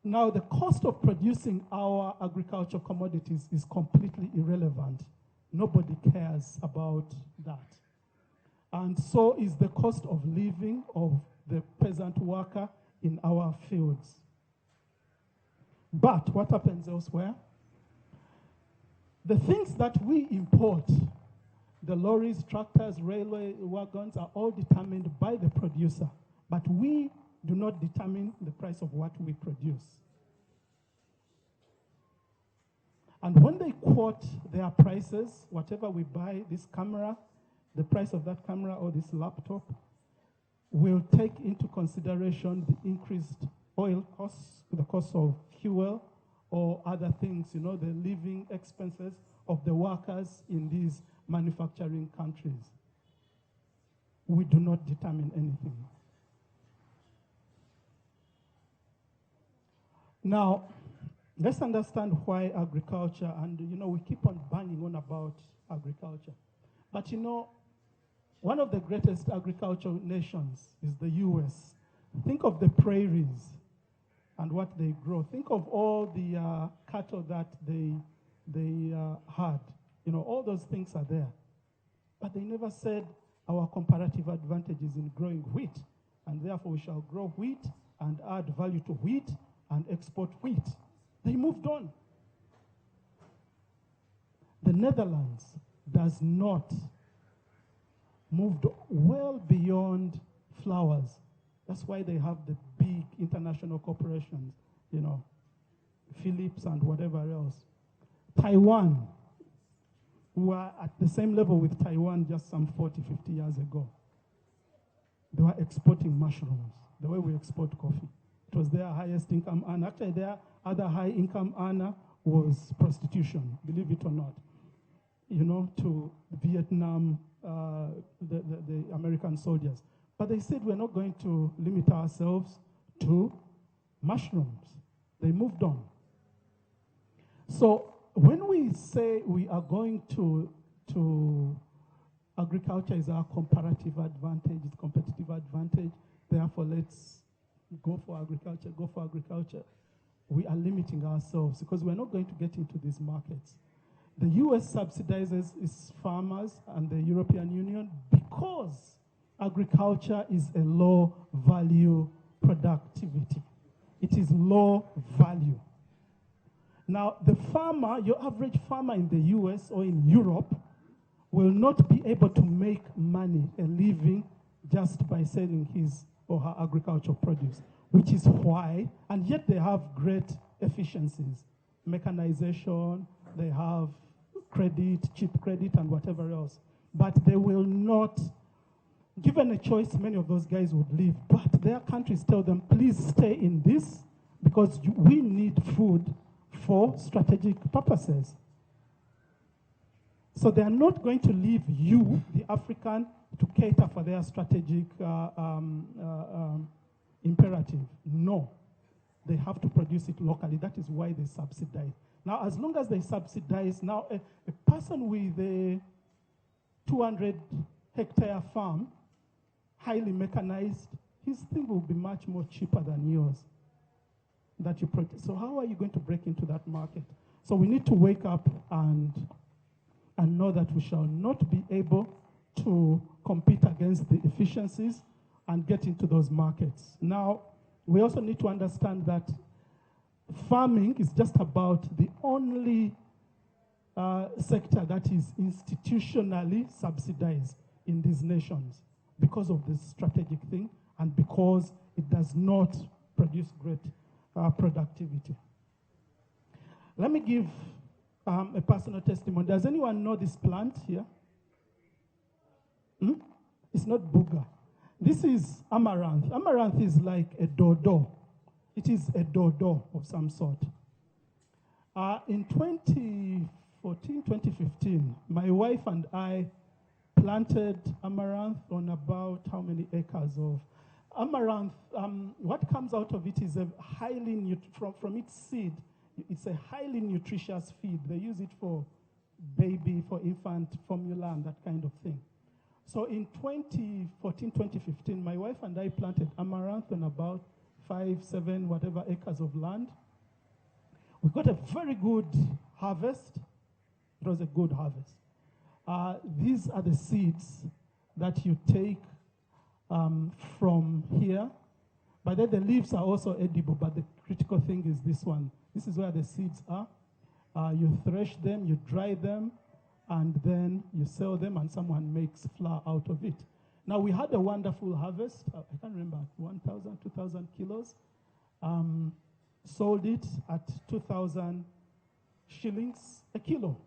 Now, the cost of producing our agricultural commodities is completely irrelevant. Nobody cares about that. And so is the cost of living of the peasant worker in our fields. But what happens elsewhere? The things that we import, the lorries, tractors, railway wagons, are all determined by the producer. But we do not determine the price of what we produce. And when they quote their prices, whatever we buy, this camera, the price of that camera or this laptop, will take into consideration the increased oil costs, the cost of fuel, or other things, the living expenses of the workers in these manufacturing countries. We do not determine anything. Now, let's understand why agriculture, and we keep on banging on about agriculture. But one of the greatest agricultural nations is the US. Think of the prairies and what they grow. Think of all the cattle that they had. All those things are there. But they never said our comparative advantage is in growing wheat, and therefore we shall grow wheat and add value to wheat and export wheat. They moved on. The Netherlands does not moved well beyond flowers. That's why they have the big international corporations, Philips and whatever else. Taiwan, we were at the same level with Taiwan just some 40, 50 years ago. They were exporting mushrooms, the way we export coffee. It was their highest income earner. Actually, their other high income earner was prostitution, believe it or not. To Vietnam, the American soldiers. But they said we're not going to limit ourselves to mushrooms. They moved on. So when we say we are going to agriculture is our comparative advantage, it's competitive advantage, therefore let's go for agriculture, we are limiting ourselves because we're not going to get into these markets. The US subsidizes its farmers and the European Union because agriculture is a low value productivity. It is low value. Now, the farmer, your average farmer in the US or in Europe, will not be able to make money, a living, just by selling his or her agricultural produce, which is why, and yet they have great efficiencies. Mechanization, they have credit, cheap credit, and whatever else. But they will not, given a choice, many of those guys would leave. But their countries tell them, please stay in this, because we need food for strategic purposes. So they are not going to leave you, the African, to cater for their strategic imperative. No. They have to produce it locally. That is why they subsidize. Now, as long as they subsidize, now a person with a 200-hectare farm, highly mechanized, his thing will be much more cheaper than yours that you produce. So how are you going to break into that market? So we need to wake up and know that we shall not be able to compete against the efficiencies and get into those markets. Now, we also need to understand that farming is just about the only sector that is institutionally subsidized in these nations because of this strategic thing and because it does not produce great productivity. Let me give a personal testimony. Does anyone know this plant here? It's not booger. This is amaranth. Amaranth is like a dodo. It is a dodo of some sort. In 2014, 2015, my wife and I planted amaranth on about how many acres of amaranth. What comes out of it is a highly, from its seed, it's a highly nutritious feed. They use it for baby, for infant formula and that kind of thing. So in 2014, 2015, my wife and I planted amaranth on about 5, 7, whatever acres of land. We got a very good harvest. It was a good harvest. These are the seeds that you take from here. But then the leaves are also edible, but the critical thing is this one. This is where the seeds are. You thresh them, you dry them, and then you sell them, and someone makes flour out of it. Now, we had a wonderful harvest. I can't remember, 1,000, 2,000 kilos. Sold it at 2,000 shillings a kilo,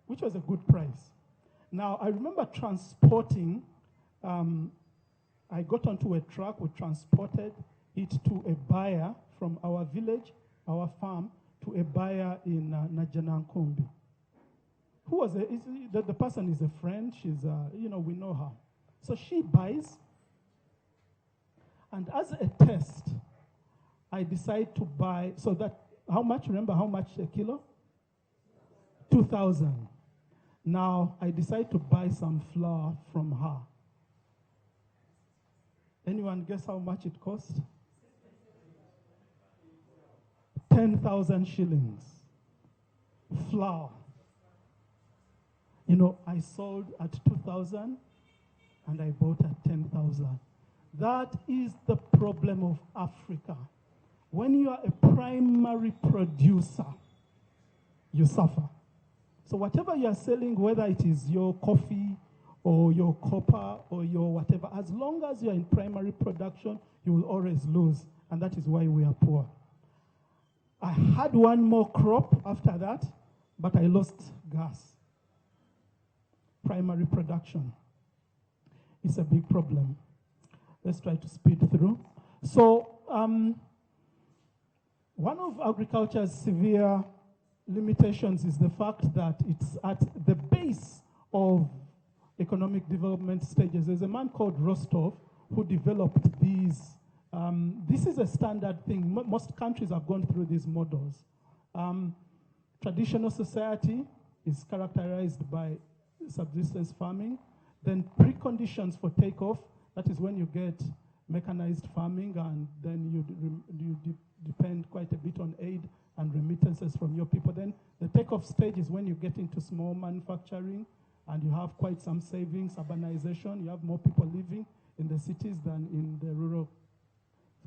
which was a good price. Now, I remember transporting, I got onto a truck, we transported it to a buyer from our village, our farm, to a buyer in Najanankumbi. Who was the person is a friend. She's, we know her. So she buys, and as a test, I decide to buy, so that, how much, remember how much a kilo? 2,000. Now, I decide to buy some flour from her. Anyone guess how much it cost? 10,000 shillings. Flour. You know, I sold at 2,000 and I bought at 10,000. That is the problem of Africa. When you are a primary producer, you suffer. So whatever you are selling, whether it is your coffee or your copper or your whatever, as long as you are in primary production, you will always lose. And that is why we are poor. I had one more crop after that, but I lost gas. Primary production is a big problem. Let's try to speed through. So one of agriculture's severe limitations is the fact that it's at the base of economic development stages. There's a man called Rostov who developed these. This is a standard thing. Most countries have gone through these models. Traditional society is characterized by subsistence farming. Then preconditions for takeoff, that is when you get mechanized farming, and then you depend quite a bit on aid and remittances from your people. Then the takeoff stage is when you get into small manufacturing and you have quite some savings, urbanization, you have more people living in the cities than in the rural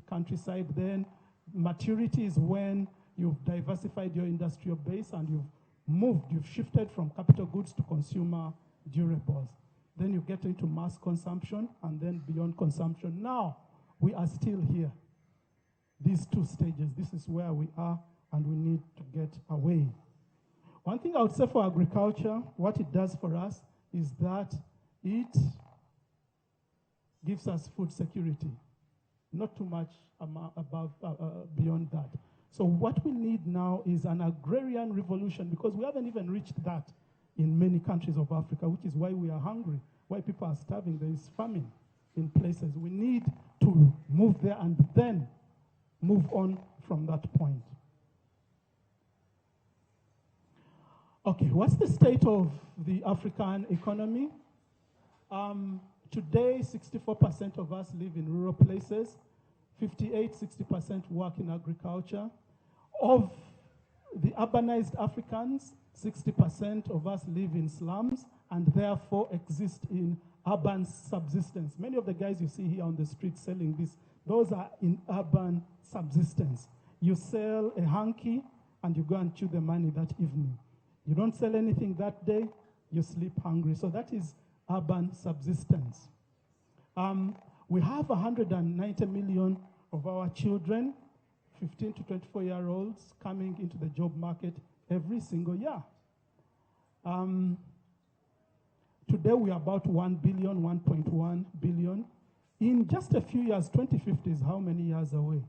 countryside. Then maturity is when you've diversified your industrial base, and you've shifted from capital goods to consumer durables. Then you get into mass consumption, and then beyond consumption. Now, we are still here. These two stages, this is where we are, and we need to get away. One thing I would say for agriculture, what it does for us is that it gives us food security. Not too much beyond that. So what we need now is an agrarian revolution, because we haven't even reached that in many countries of Africa, which is why we are hungry, why people are starving. There is famine in places. We need to move there and then move on from that point. Okay, what's the state of the African economy? Today, 64% of us live in rural places. 60% work in agriculture. Of the urbanized Africans, 60% of us live in slums and therefore exist in urban subsistence. Many of the guys you see here on the street selling this, those are in urban subsistence. You sell a hanky and you go and chew the money that evening. You don't sell anything that day, you sleep hungry. So that is urban subsistence. We have 190 million of our children, 15 to 24-year-olds, coming into the job market every single year. Today we are about 1 billion, 1.1 billion. In just a few years, 2050 is how many years away?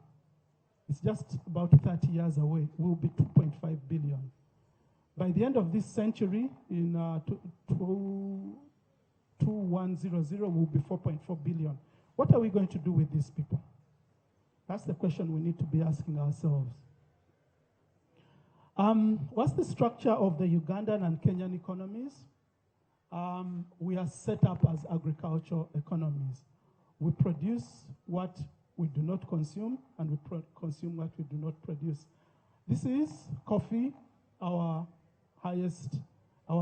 It's just about 30 years away. We'll be 2.5 billion. By the end of this century, in 2100, we'll be 4.4 billion. What are we going to do with these people? That's the question we need to be asking ourselves. What's the structure of the Ugandan and Kenyan economies? We are set up as agricultural economies. We produce what we do not consume, and we consume what we do not produce. This is coffee, our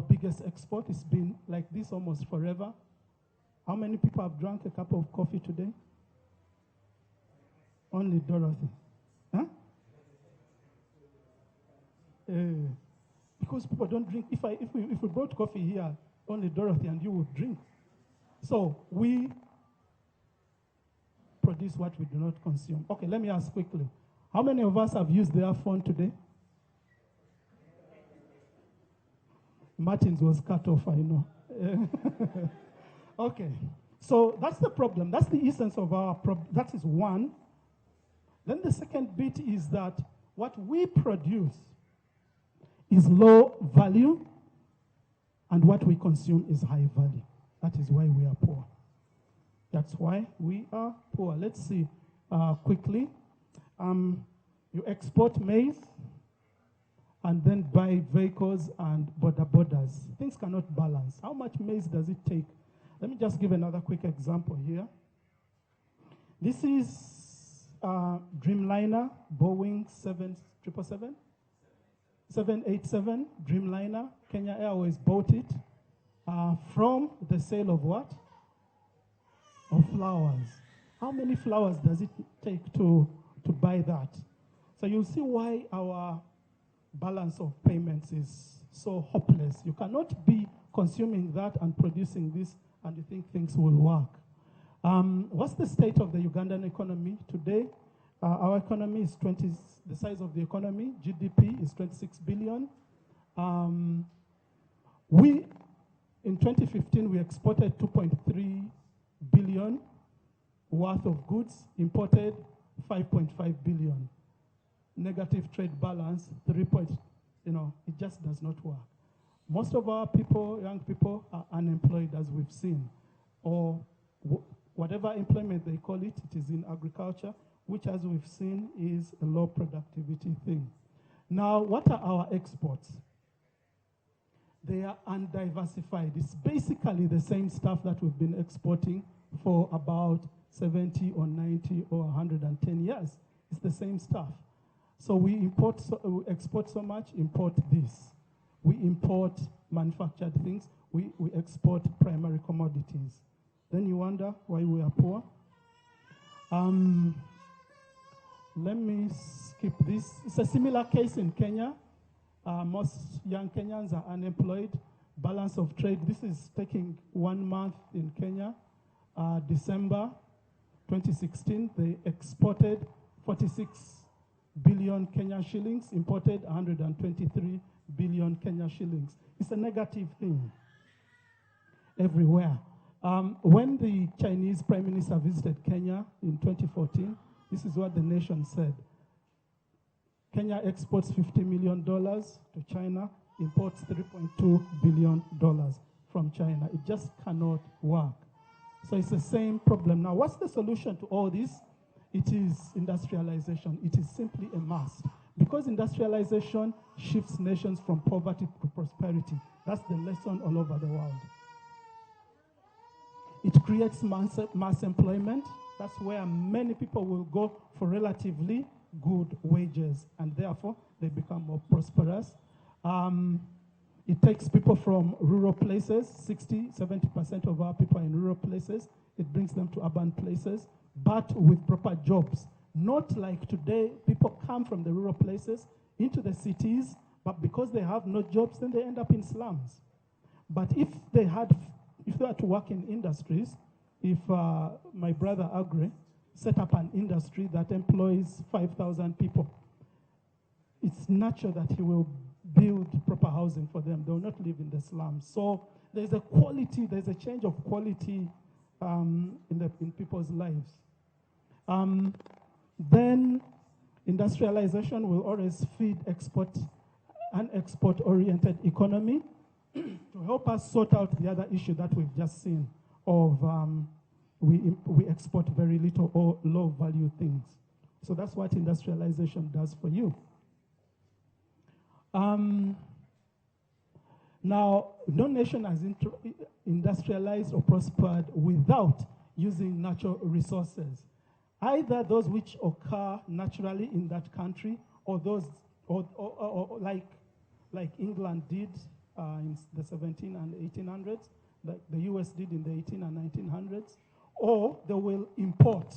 biggest export. It's been like this almost forever. How many people have drunk a cup of coffee today? Only Dorothy. Huh? Because people don't drink. If we brought coffee here, only Dorothy and you would drink. So we produce what we do not consume. Okay, let me ask quickly. How many of us have used their phone today? Martin's was cut off, I know. Okay, so that's the problem. That's the essence of our problem. That is one. Then the second bit is that what we produce is low value, and what we consume is high value. That is why we are poor. That's why we are poor. Let's see quickly. You export maize and then buy vehicles and borders. Things cannot balance. How much maize does it take? Let me just give another quick example here. This is Dreamliner, Boeing 787 Dreamliner. Kenya Airways bought it from the sale of what? Of flowers. How many flowers does it take to buy that? So you'll see why our balance of payments is so hopeless. You cannot be consuming that and producing this and you think things will work. What's the state of the Ugandan economy today? Our economy is the size of the economy, GDP is 26 billion. In 2015, we exported 2.3 billion worth of goods, imported 5.5 billion. Negative trade balance, it just does not work. Most of our people, young people, are unemployed, as we've seen, or whatever employment they call it, it is in agriculture, which, as we've seen, is a low productivity thing. Now, what are our exports? They are undiversified. It's basically the same stuff that we've been exporting for about 70 or 90 or 110 years. It's the same stuff. So we export so much, import this. We import manufactured things. We export primary commodities. Then you wonder why we are poor. Let me skip this. It's a similar case in Kenya. Most young Kenyans are unemployed. Balance of trade, this is taking 1 month in Kenya. December 2016, they exported 46 billion Kenyan shillings, imported 123 billion Kenyan shillings. It's a negative thing everywhere. When the Chinese Prime Minister visited Kenya in 2014, this is what the nation said. Kenya exports $50 million to China, imports $3.2 billion from China. It just cannot work. So it's the same problem. Now, what's the solution to all this? It is industrialization. It is simply a must. Because industrialization shifts nations from poverty to prosperity. That's the lesson all over the world. It creates mass employment. That's where many people will go for relatively good wages, and therefore they become more prosperous. It takes people from rural places. 60–70% of our people are in rural places. It brings them to urban places, but with proper jobs. Not like today, people come from the rural places into the cities, but because they have no jobs, then they end up in slums. But if they had to work in industries, if my brother Agre set up an industry that employs 5,000 people, it's natural that he will build proper housing for them. They will not live in the slums. So there's a quality, there's a change of quality in people's lives. Then industrialization will always feed an export-oriented economy to help us sort out the other issue that we've just seen of we export very little or low-value things. So that's what industrialization does for you. Now, no nation has industrialized or prospered without using natural resources, either those which occur naturally in that country or those or like England did in the 17 and 1800s, like the US did in the 18 and 1900s, or they will import,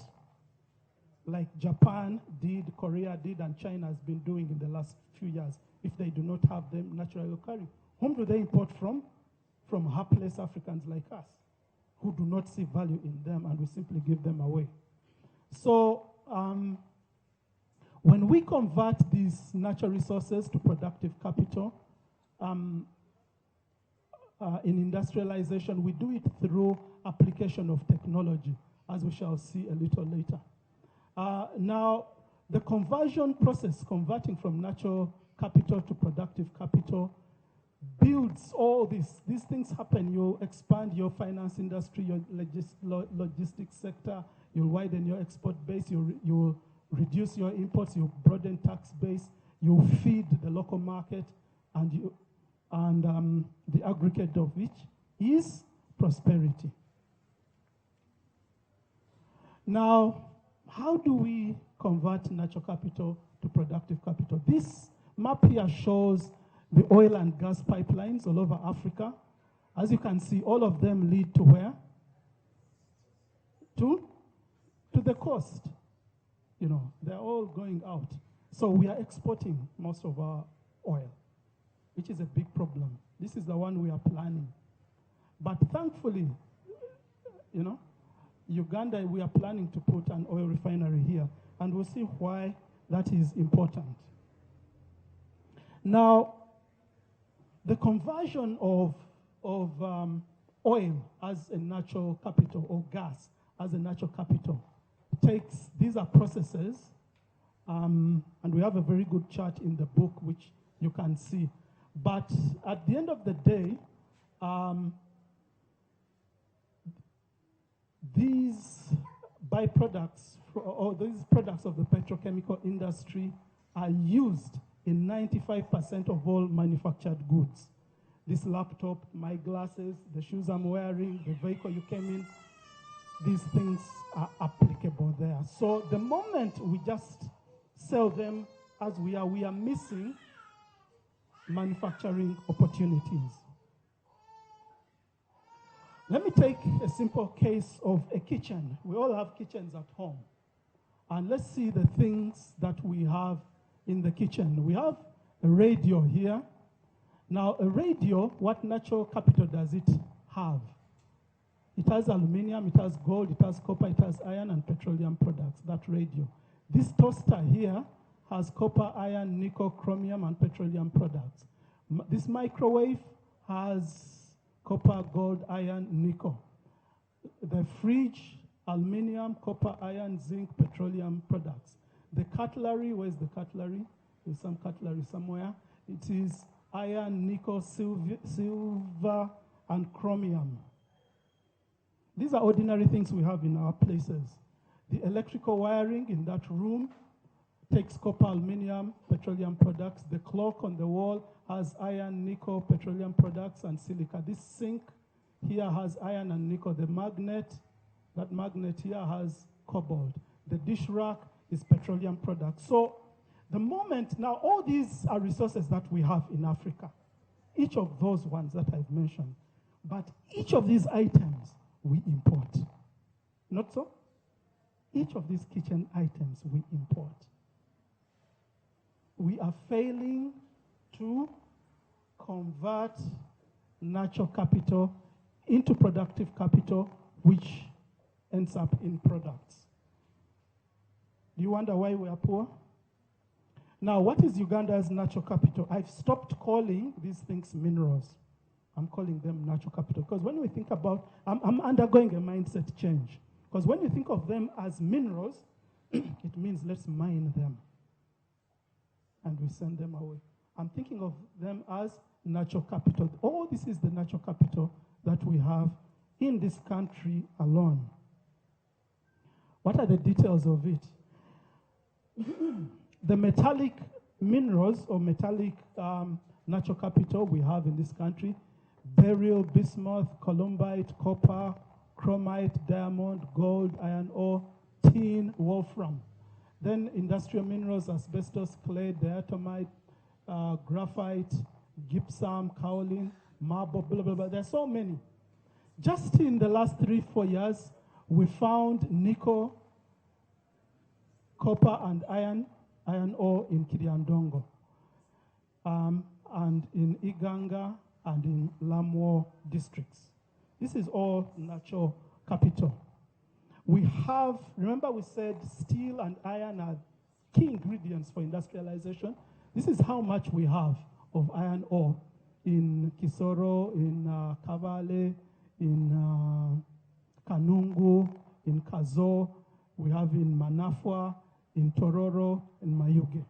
like Japan did, Korea did, and China has been doing in the last few years, if they do not have them naturally occurring. Whom do they import from? From hapless Africans like us, who do not see value in them, and we simply give them away. So when we convert these natural resources to productive capital, in industrialization, we do it through application of technology, as we shall see a little later. Now, the conversion process, converting from natural capital to productive capital, builds all this. These things happen. You expand your finance industry, your logistics sector, you'll widen your export base, you'll reduce your imports, you broaden tax base, you feed the local market, and the aggregate of which is prosperity. Now, how do we convert natural capital to productive capital? This map here shows the oil and gas pipelines all over Africa. As you can see, all of them lead to where? To the coast. You know, they're all going out. So we are exporting most of our oil, which is a big problem. This is the one we are planning. But thankfully, you know, Uganda, we are planning to put an oil refinery here, and we'll see why that is important. Now, the conversion of oil as a natural capital, or gas as a natural capital, these are processes, and we have a very good chart in the book which you can see. But at the end of the day, these byproducts, or these products of the petrochemical industry, are used in 95% of all manufactured goods. This laptop, my glasses, the shoes I'm wearing, the vehicle you came in, these things are applicable there. So the moment we just sell them as we are missing manufacturing opportunities. Let me take a simple case of a kitchen. We all have kitchens at home. And let's see the things that we have in the kitchen. We have a radio here. Now, a radio, what natural capital does it have? It has aluminum, it has gold, it has copper, it has iron and petroleum products, that radio. This toaster here has copper, iron, nickel, chromium, and petroleum products. This microwave has copper, gold, iron, nickel. The fridge, aluminum, copper, iron, zinc, petroleum products. The cutlery, where's the cutlery? There's some cutlery somewhere. It is iron, nickel, silver, and chromium. These are ordinary things we have in our places. The electrical wiring in that room takes copper, aluminum, petroleum products. The clock on the wall has iron, nickel, petroleum products, and silica. This sink here has iron and nickel. The magnet, that magnet here has cobalt. The dish rack is petroleum products. So the moment, now all these are resources that we have in Africa. Each of those ones that I've mentioned. But each of these items we import. Not so? Each of these kitchen items we import. We are failing to convert natural capital into productive capital, which ends up in products. Do you wonder why we are poor? Now, what is Uganda's natural capital? I've stopped calling these things minerals. I'm calling them natural capital. Because when we think about, I'm undergoing a mindset change. Because when you think of them as minerals, it means let's mine them. And we send them away. I'm thinking of them as natural capital. All this is the natural capital that we have in this country alone. What are the details of it? The metallic minerals or metallic natural capital we have in this country: beryl, bismuth, columbite, copper, chromite, diamond, gold, iron ore, tin, wolfram. Then industrial minerals: asbestos, clay, diatomite, graphite, gypsum, kaolin, marble, blah, blah, blah. There's so many. Just in the last 3-4 years, we found nickel, copper, and iron ore in Kiriandongo, and in Iganga, and in Lamwo districts. This is all natural capital. We have, remember we said steel and iron are key ingredients for industrialization. This is how much we have of iron ore in Kisoro, in Kavale, in Kanungu, in Kazo. We have in Manafwa, in Tororo, in Mayuge.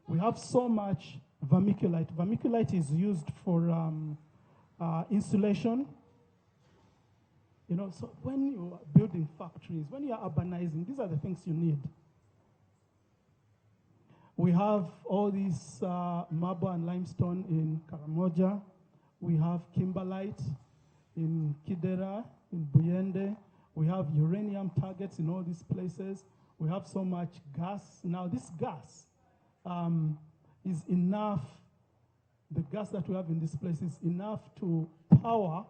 We have so much vermiculite. Vermiculite is used for insulation. You know, so when you are building factories, when you are urbanizing, these are the things you need. We have all these marble and limestone in Karamoja. We have kimberlite in Kidera, in Buyende. We have uranium targets in all these places. We have so much gas. Now this gas is enough, the gas that we have in this place is enough to power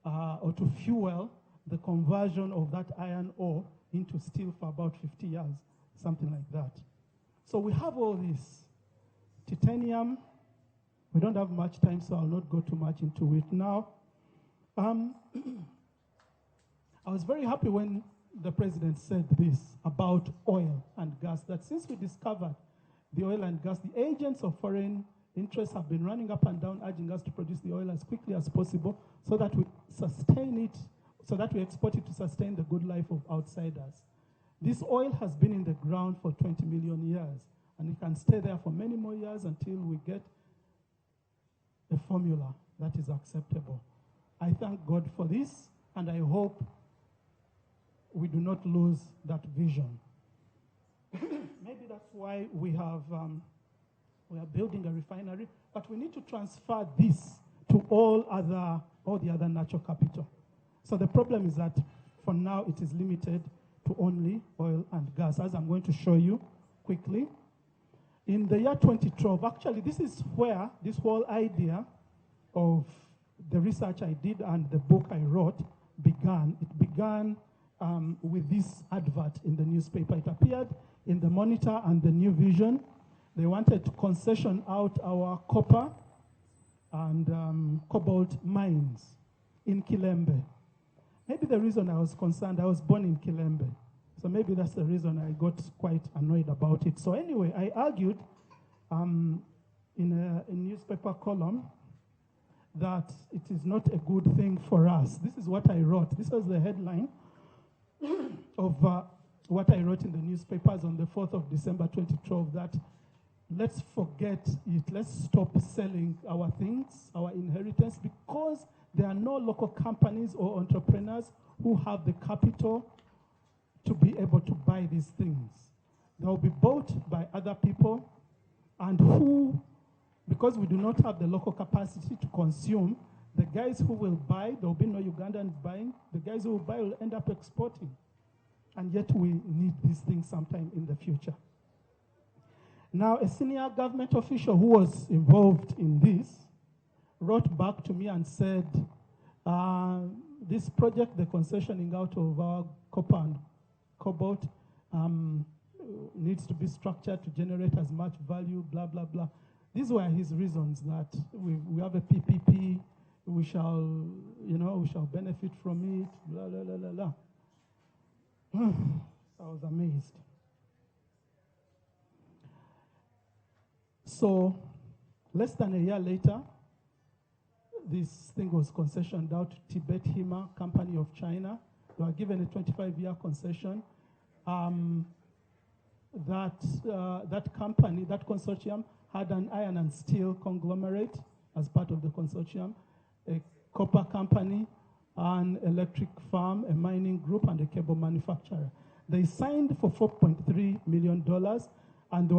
or to fuel the conversion of that iron ore into steel for about 50 years, something like that. So we have all this. Titanium, we don't have much time, so I'll not go too much into it now. I was very happy when the president said this about oil and gas, that since we discovered the oil and gas, the agents of foreign interests have been running up and down urging us to produce the oil as quickly as possible so that we sustain it, so that we export it to sustain the good life of outsiders. This oil has been in the ground for 20 million years, and it can stay there for many more years until we get a formula that is acceptable. I thank God for this, and I hope we do not lose that vision. Maybe that's why we are building a refinery, but we need to transfer this to all the other natural capital. So the problem is that for now it is limited to only oil and gas, as I'm going to show you quickly. In the year 2012, actually this is where this whole idea of the research I did and the book I wrote began. It began with this advert in the newspaper. It appeared in the Monitor and the New Vision. They wanted to concession out our copper and cobalt mines in Kilembe. Maybe the reason I was concerned, I was born in Kilembe. So maybe that's the reason I got quite annoyed about it. So anyway, I argued in a newspaper column that it is not a good thing for us. This is what I wrote. This was the headline of what I wrote in the newspapers on the 4th of December 2012, that let's forget it. Let's stop selling our things, our inheritance, because there are no local companies or entrepreneurs who have the capital to be able to buy these things. They will be bought by other people, and who, because we do not have the local capacity to consume, the guys who will buy, there will be no Ugandans buying. The guys who will buy will end up exporting. And yet we need these things sometime in the future. Now, a senior government official who was involved in this wrote back to me and said, this project, the concessioning out of our copper and cobalt, needs to be structured to generate as much value, blah, blah, blah. These were his reasons, that we have a PPP, we shall, we shall benefit from it, blah, blah, blah, blah, blah. I was amazed. So, less than a year later, this thing was concessioned out to Tibet Hima Company of China. They were given a 25-year concession. That company, that consortium, had an iron and steel conglomerate as part of the consortium, a copper company, an electric farm, a mining group, and a cable manufacturer. They signed for $4.3 million, and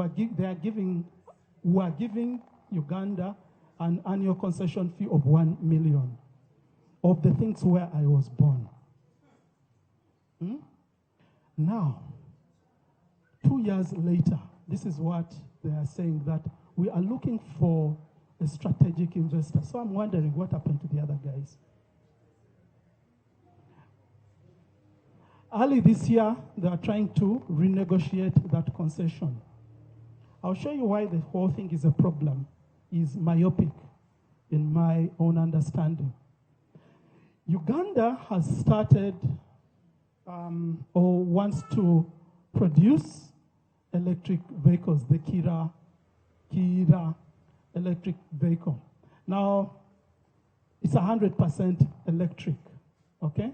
were giving Uganda an annual concession fee of $1 million of the things where I was born. Now, 2 years later, this is what they are saying, that we are looking for a strategic investor. So I'm wondering what happened to the other guys. Early this year, they are trying to renegotiate that concession. I'll show you why the whole thing is a problem, is myopic in my own understanding. Uganda has started or wants to produce electric vehicles, the Kira electric vehicle. Now, it's 100% electric, okay?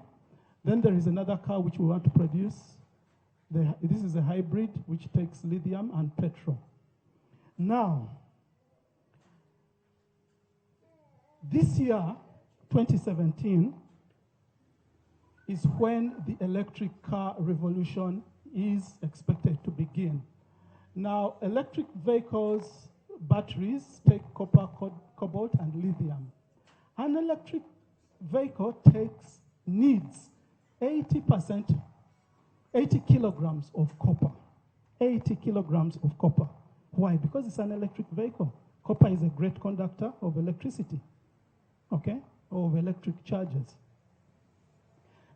Then there is another car which we want to produce. This is a hybrid which takes lithium and petrol. Now, this year, 2017, is when the electric car revolution is expected to begin. Now, electric vehicles, batteries take copper, cobalt, and lithium. An electric vehicle needs 80 kilograms of copper. 80 kilograms of copper. Why? Because it's an electric vehicle. Copper is a great conductor of electricity, okay, or of electric charges.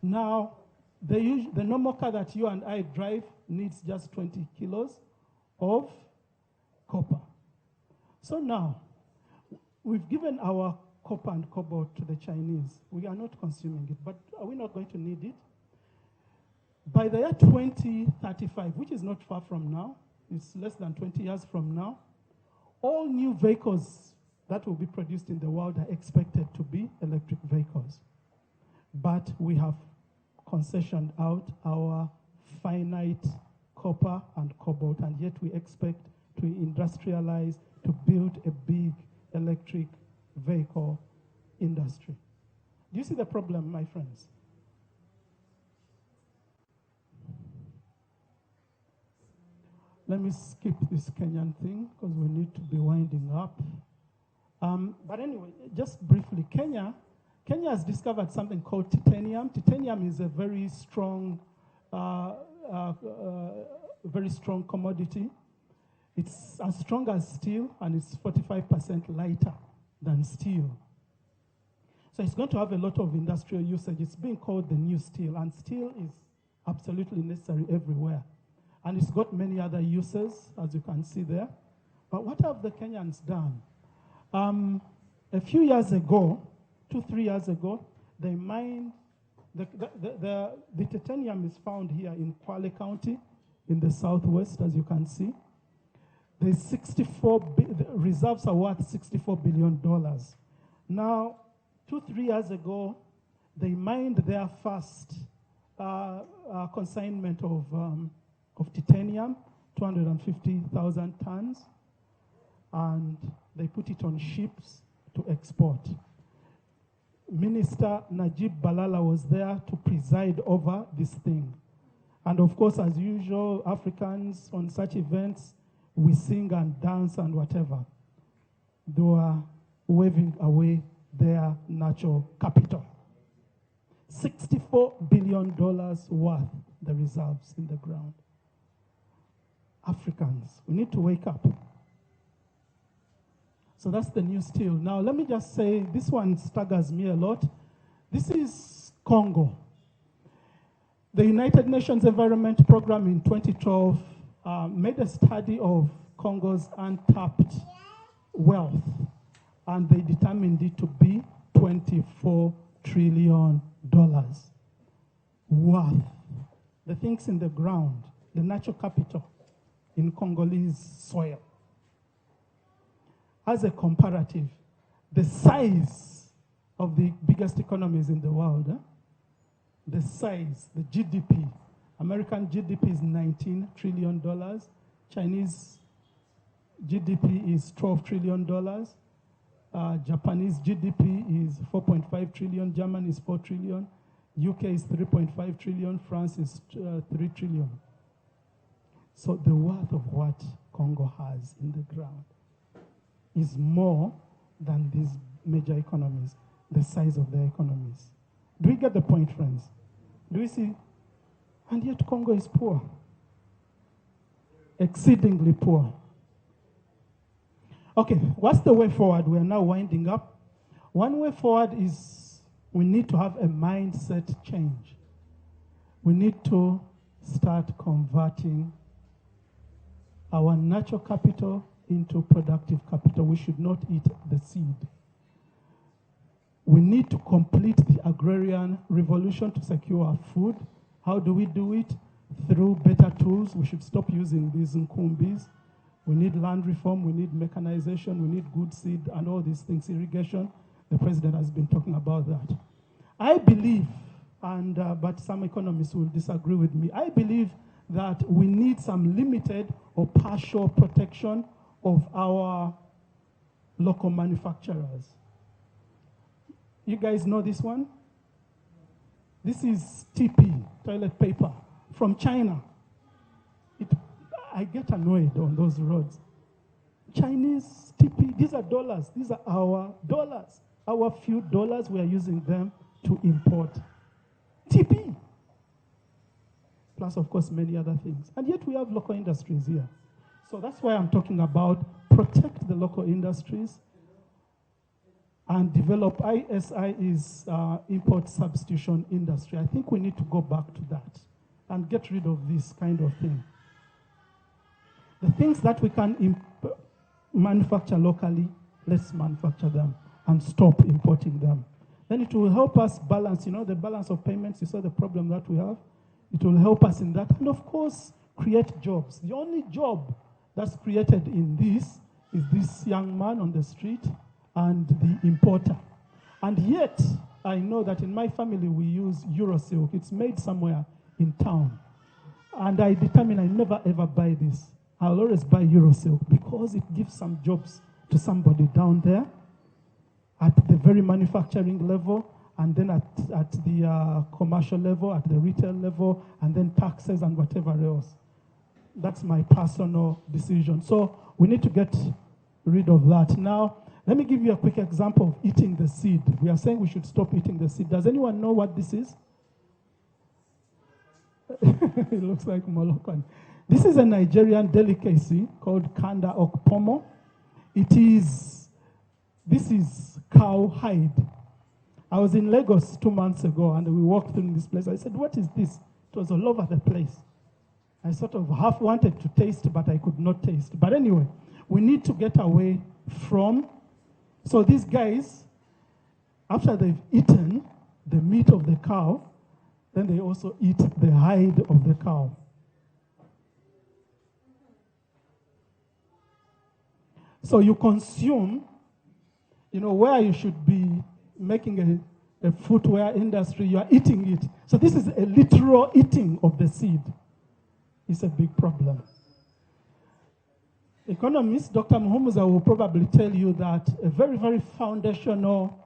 Now, the normal car that you and I drive needs just 20 kilos of copper. So now, we've given our copper and cobalt to the Chinese. We are not consuming it, but are we not going to need it? By the year 2035, which is not far from now, it's less than 20 years from now, all new vehicles that will be produced in the world are expected to be electric vehicles. But we have concessioned out our finite copper and cobalt, and yet we expect to industrialize, to build a big electric vehicle industry. Do you see the problem, my friends? Let me skip this Kenyan thing because we need to be winding up. But anyway, just briefly, Kenya has discovered something called titanium. Titanium is a very strong commodity. It's as strong as steel, and it's 45% lighter than steel. So it's going to have a lot of industrial usage. It's being called the new steel, and steel is absolutely necessary everywhere. And it's got many other uses, as you can see there. But what have the Kenyans done? A few years ago, 2-3 years ago, they mined, the titanium is found here in Kwale County, in the southwest, as you can see. The reserves are worth $64 billion. Now, 2-3 years ago, they mined their first consignment of titanium, 250,000 tons, and they put it on ships to export. Minister Najib Balala was there to preside over this thing. And of course, as usual, Africans on such events, we sing and dance and whatever. They were waving away their natural capital. $64 billion worth the reserves in the ground. Africans, we need to wake up. So that's the new steel. Now, let me just say, this one staggers me a lot. This is Congo. The United Nations Environment Program in 2012 made a study of Congo's untapped wealth, and they determined it to be $24 trillion worth. The things in the ground, the natural capital in Congolese soil. As a comparative, the size of the biggest economies in the world, the size, the GDP, American GDP is $19 trillion, Chinese GDP is $12 trillion, Japanese GDP is 4.5 trillion, Germany is 4 trillion, UK is 3.5 trillion, France is 3 trillion. So the worth of what Congo has in the ground is more than these major economies, the size of their economies. Do we get the point, friends? Do we see? And yet Congo is poor, exceedingly poor. Okay, what's the way forward? We are now winding up. One way forward is we need to have a mindset change. We need to start converting our natural capital into productive capital. We should not eat the seed. We need to complete the agrarian revolution to secure our food. How do we do it? Through better tools. We should stop using these nkumbis. We need land reform, we need mechanization, we need good seed and all these things, irrigation. The president has been talking about that. I believe, but some economists will disagree with me, I believe that we need some limited or partial protection of our local manufacturers. You guys know this one? This is TP, toilet paper, from China. I get annoyed on those roads. Chinese TP, these are dollars. These are our dollars. Our few dollars, we are using them to import TP. Plus, of course, many other things. And yet we have local industries here. So that's why I'm talking about protect the local industries and develop. ISI is import substitution industry. I think we need to go back to that and get rid of this kind of thing. The things that we can manufacture locally, let's manufacture them and stop importing them. Then it will help us balance, the balance of payments. You saw the problem that we have. It will help us in that. And of course, create jobs. The only job that's created in this is this young man on the street and the importer. And yet, I know that in my family we use Eurosilk. It's made somewhere in town. And I determine I never ever buy this. I'll always buy Eurosilk because it gives some jobs to somebody down there at the very manufacturing level, and then at the commercial level, at the retail level, and then taxes and whatever else. That's my personal decision. So we need to get rid of that. Now, let me give you a quick example of eating the seed. We are saying we should stop eating the seed. Does anyone know what this is? It looks like Molokan. This is a Nigerian delicacy called Kanda Okpomo. This is cow hide. I was in Lagos 2 months ago and we walked through this place. I said, what is this? It was all over the place. I sort of half wanted to taste, but I could not taste. But anyway, we need to get away from. So these guys, after they've eaten the meat of the cow, then they also eat the hide of the cow. So you consume, where you should be making a footwear industry, you are eating it. So this is a literal eating of the seed. It's a big problem. Economist Dr. Muhumuza will probably tell you that a very, very foundational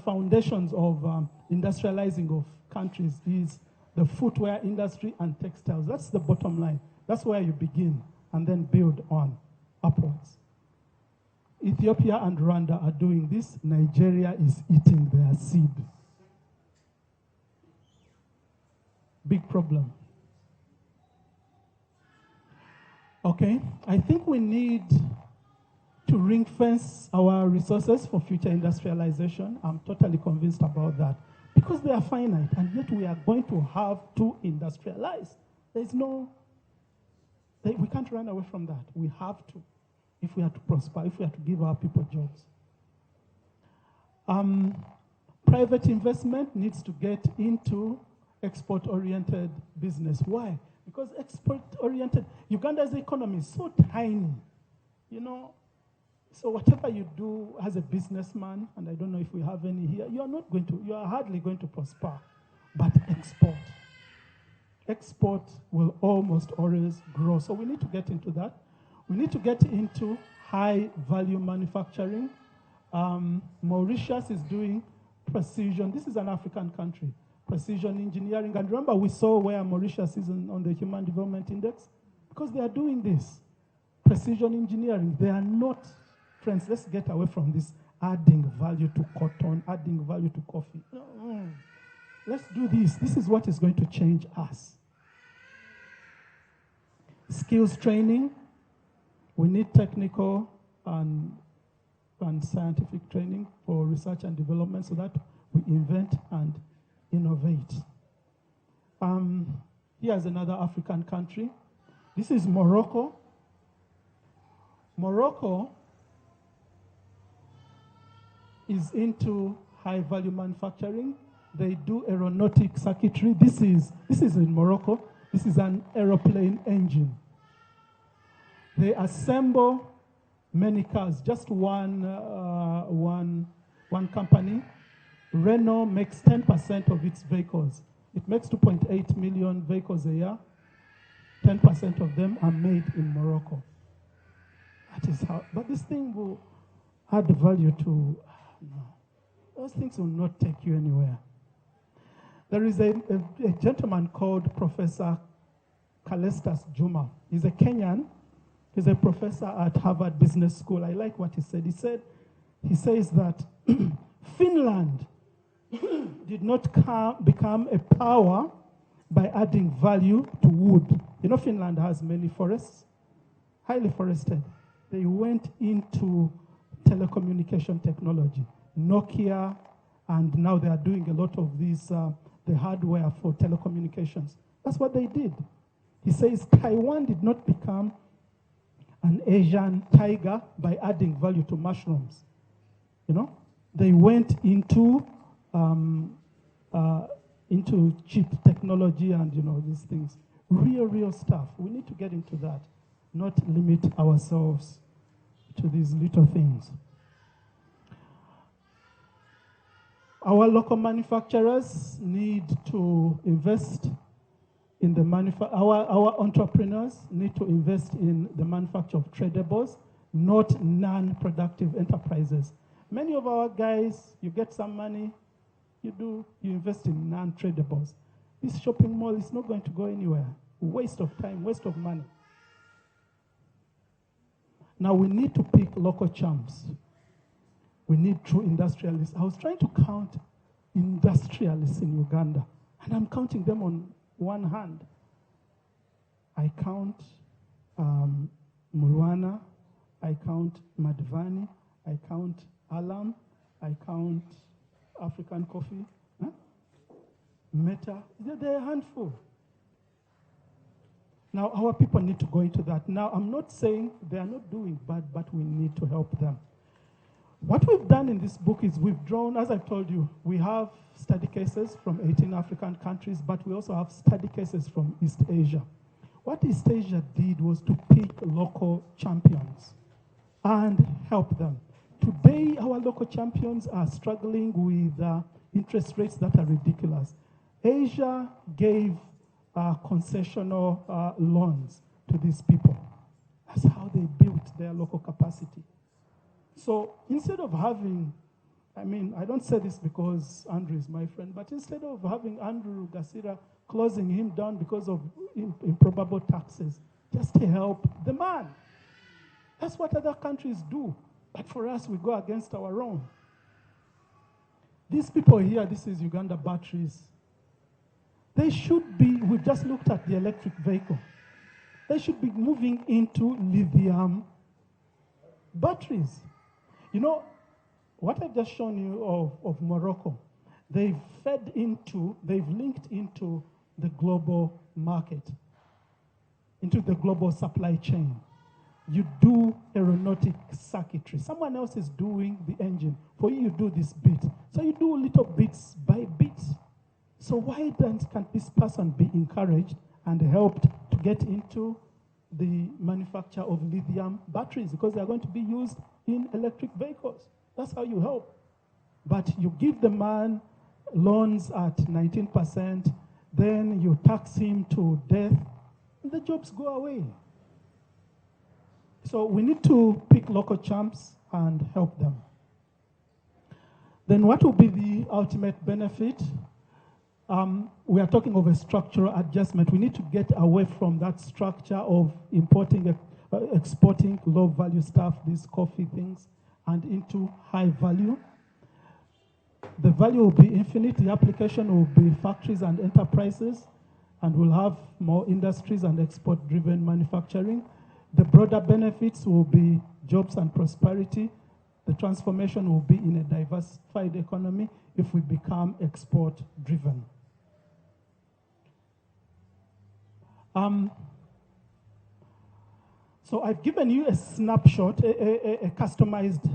foundations of industrializing of countries is the footwear industry and textiles. That's the bottom line. That's where you begin and then build on upwards. Ethiopia and Rwanda are doing this. Nigeria is eating their seed. Big problem. Okay, I think we need to ring fence our resources for future industrialization. I'm totally convinced about that. Because they are finite, and yet we are going to have to industrialize. There's no, we can't run away from that. We have to, if we are to prosper, if we are to give our people jobs. Private investment needs to get into export-oriented business. Why? Because export-oriented, Uganda's economy is so tiny, so whatever you do as a businessman, and I don't know if we have any here, you are hardly going to prosper. But export will almost always grow. So we need to get into that. We need to get into high-value manufacturing. Mauritius is doing precision. This is an African country. Precision engineering. And remember, we saw where Mauritius is on the Human Development Index? Because they are doing this. Precision engineering. They are not, friends, let's get away from this adding value to cotton, adding value to coffee. Let's do this. This is what is going to change us. Skills training. We need technical and scientific training for research and development so that we invent and innovate. Here's another African country. This is Morocco. Morocco is into high-value manufacturing. They do aeronautic circuitry. This is in Morocco. This is an aeroplane engine. They assemble many cars. Just one company. Renault makes 10% of its vehicles. It makes 2.8 million vehicles a year. 10% of them are made in Morocco. That is how, but this thing will add value to, no. Those things will not take you anywhere. There is a gentleman called Professor Calestas Juma. He's a Kenyan. He's a professor at Harvard Business School. I like what he said. He says that Finland did not become a power by adding value to wood. Finland has many forests, highly forested. They went into telecommunication technology, Nokia, and now they are doing a lot of these, the hardware for telecommunications. That's what they did. He says Taiwan did not become an Asian tiger by adding value to mushrooms. They went into cheap technology and these things. Real stuff. We need to get into that, not limit ourselves to these little things. Our local manufacturers need to invest in the our entrepreneurs need to invest in the manufacture of tradables, not non-productive enterprises. Many of our guys, you get some money, you invest in non-tradables. This shopping mall is not going to go anywhere. Waste of time, waste of money. Now we need to pick local champs. We need true industrialists. I was trying to count industrialists in Uganda, and I'm counting them on one hand. I count Murwana, I count Madvani, I count Alam, I count African Coffee. Huh? Meta, they're a handful. Now, our people need to go into that. Now, I'm not saying they are not doing bad, but we need to help them. What we've done in this book is we've drawn, as I've told you, we have study cases from 18 African countries, but we also have study cases from East Asia. What East Asia did was to pick local champions and help them. Today, our local champions are struggling with interest rates that are ridiculous. Asia gave concessional loans to these people. That's how they built their local capacity. So instead of having, I mean, I don't say this because Andrew is my friend, but instead of having Andrew Gasira closing him down because of improbable taxes, just to help the man. That's what other countries do. But for us, we go against our own. These people here, this is Uganda Batteries. They should be, we've just looked at the electric vehicle. They should be moving into lithium batteries. You know, what I've just shown you of Morocco, they've linked into the global market, into the global supply chain. You do aeronautic circuitry. Someone else is doing the engine. For you, you do this bit. So you do little bits by bits. So why can't this person be encouraged and helped to get into the manufacture of lithium batteries? Because they are going to be used in electric vehicles. That's how you help. But you give the man loans at 19%, then you tax him to death, and the jobs go away. So we need to pick local champs and help them. Then what will be the ultimate benefit? We are talking of a structural adjustment. We need to get away from that structure of importing, exporting low-value stuff, these coffee things, and into high value. The value will be infinite. The application will be factories and enterprises, and we'll have more industries and export-driven manufacturing. The broader benefits will be jobs and prosperity. The transformation will be in a diversified economy if we become export-driven. So I've given you a snapshot, a customized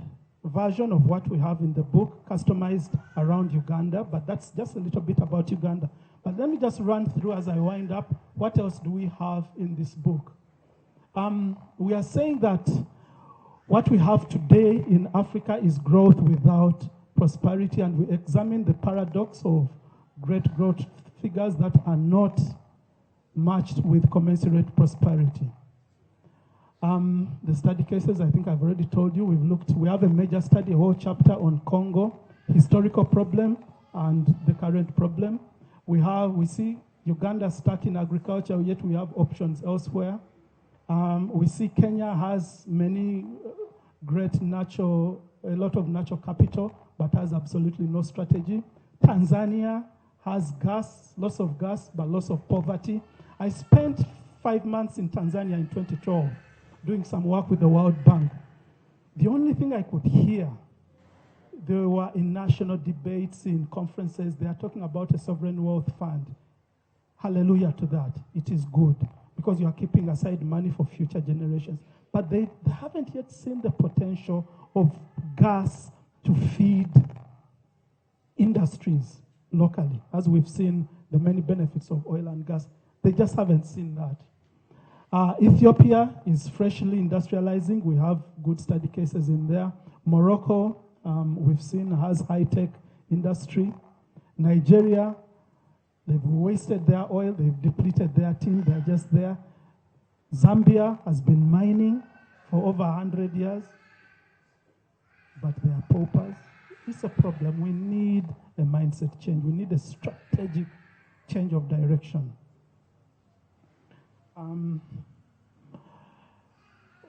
version of what we have in the book, customized around Uganda, but that's just a little bit about Uganda. But let me just run through as I wind up, what else do we have in this book? We are saying that what we have today in Africa is growth without prosperity, and we examine the paradox of great growth figures that are not matched with commensurate prosperity. The study cases, I think I've already told you, we have a major study, a whole chapter on Congo, historical problem and the current problem. We see Uganda stuck in agriculture, yet we have options elsewhere. We see Kenya has many a lot of natural capital, but has absolutely no strategy. Tanzania has gas, lots of gas, but lots of poverty. I spent 5 months in Tanzania in 2012 doing some work with the World Bank. The only thing I could hear, they were in national debates, in conferences, they are talking about a sovereign wealth fund. Hallelujah to that. It is good, because you are keeping aside money for future generations. But they haven't yet seen the potential of gas to feed industries locally, as we've seen the many benefits of oil and gas. They just haven't seen that. Ethiopia is freshly industrializing. We have good study cases in there. Morocco, we've seen, has high-tech industry. Nigeria, they've wasted their oil. They've depleted their tin. They're just there. Zambia has been mining for over 100 years, but they are paupers. It's a problem. We need a mindset change. We need a strategic change of direction.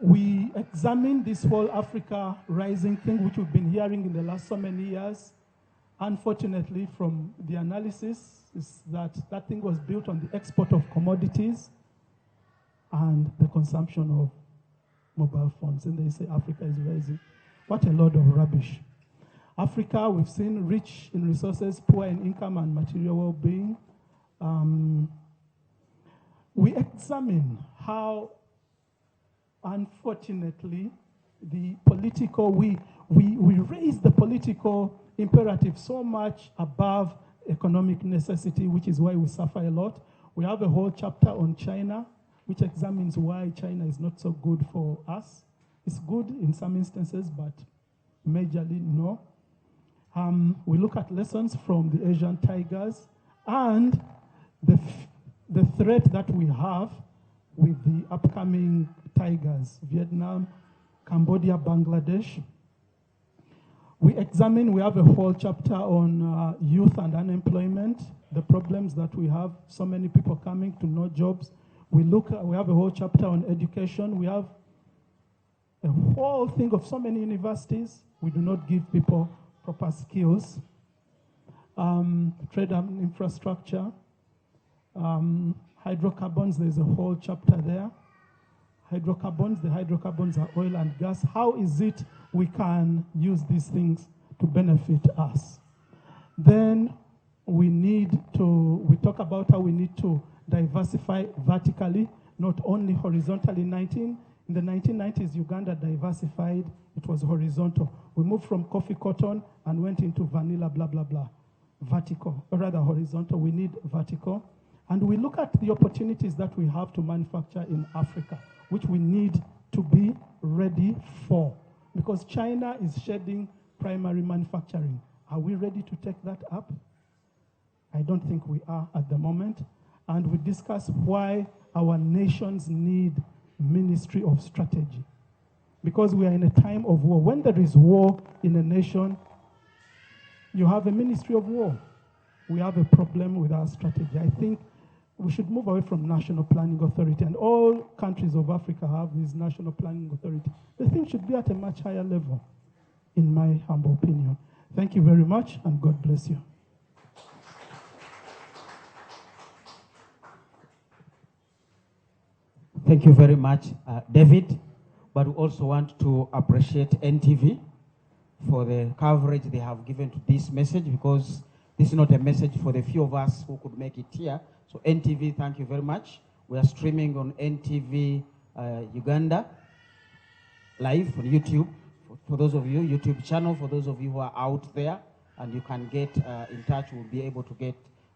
We examined this whole Africa rising thing, which we've been hearing in the last so many years. Unfortunately, from the analysis, is that that thing was built on the export of commodities and the consumption of mobile phones. And they say Africa is rising. What a load of rubbish. Africa, we've seen, rich in resources, poor in income and material well-being. We examine how, unfortunately, the political, we raise the political imperative so much above economic necessity, which is why we suffer a lot. We have a whole chapter on China, which examines why China is not so good for us. It's good in some instances, but majorly no. We look at lessons from the Asian tigers and the threat that we have with the upcoming tigers, Vietnam, Cambodia, Bangladesh. We have a whole chapter on youth and unemployment, the problems that we have, so many people coming to no jobs. We have a whole chapter on education. We have a whole thing of so many universities. We do not give people proper skills. Trade and infrastructure. Hydrocarbons, there's a whole chapter there. The hydrocarbons are oil and gas. How is it we can use these things to benefit us? Then we talk about how we need to diversify vertically, not only horizontally. In the 1990s, Uganda diversified, it was horizontal. We moved from coffee cotton and went into vanilla, blah, blah, blah. Vertical, or rather horizontal, we need vertical. And we look at the opportunities that we have to manufacture in Africa, which we need to be ready for. Because China is shedding primary manufacturing. Are we ready to take that up? I don't think we are at the moment. And we discuss why our nations need Ministry of Strategy. Because we are in a time of war. When there is war in a nation, you have a Ministry of War. We have a problem with our strategy. I think we should move away from National Planning Authority, and all countries of Africa have this National Planning Authority. The thing should be at a much higher level, in my humble opinion. Thank you very much, and God bless you. Thank you very much, David. But we also want to appreciate NTV for the coverage they have given to this message, because this is not a message for the few of us who could make it here. So NTV, thank you very much. We are streaming on NTV Uganda live on YouTube. For those of you, YouTube channel, for those of you who are out there, and you can get in touch, we'll be able to get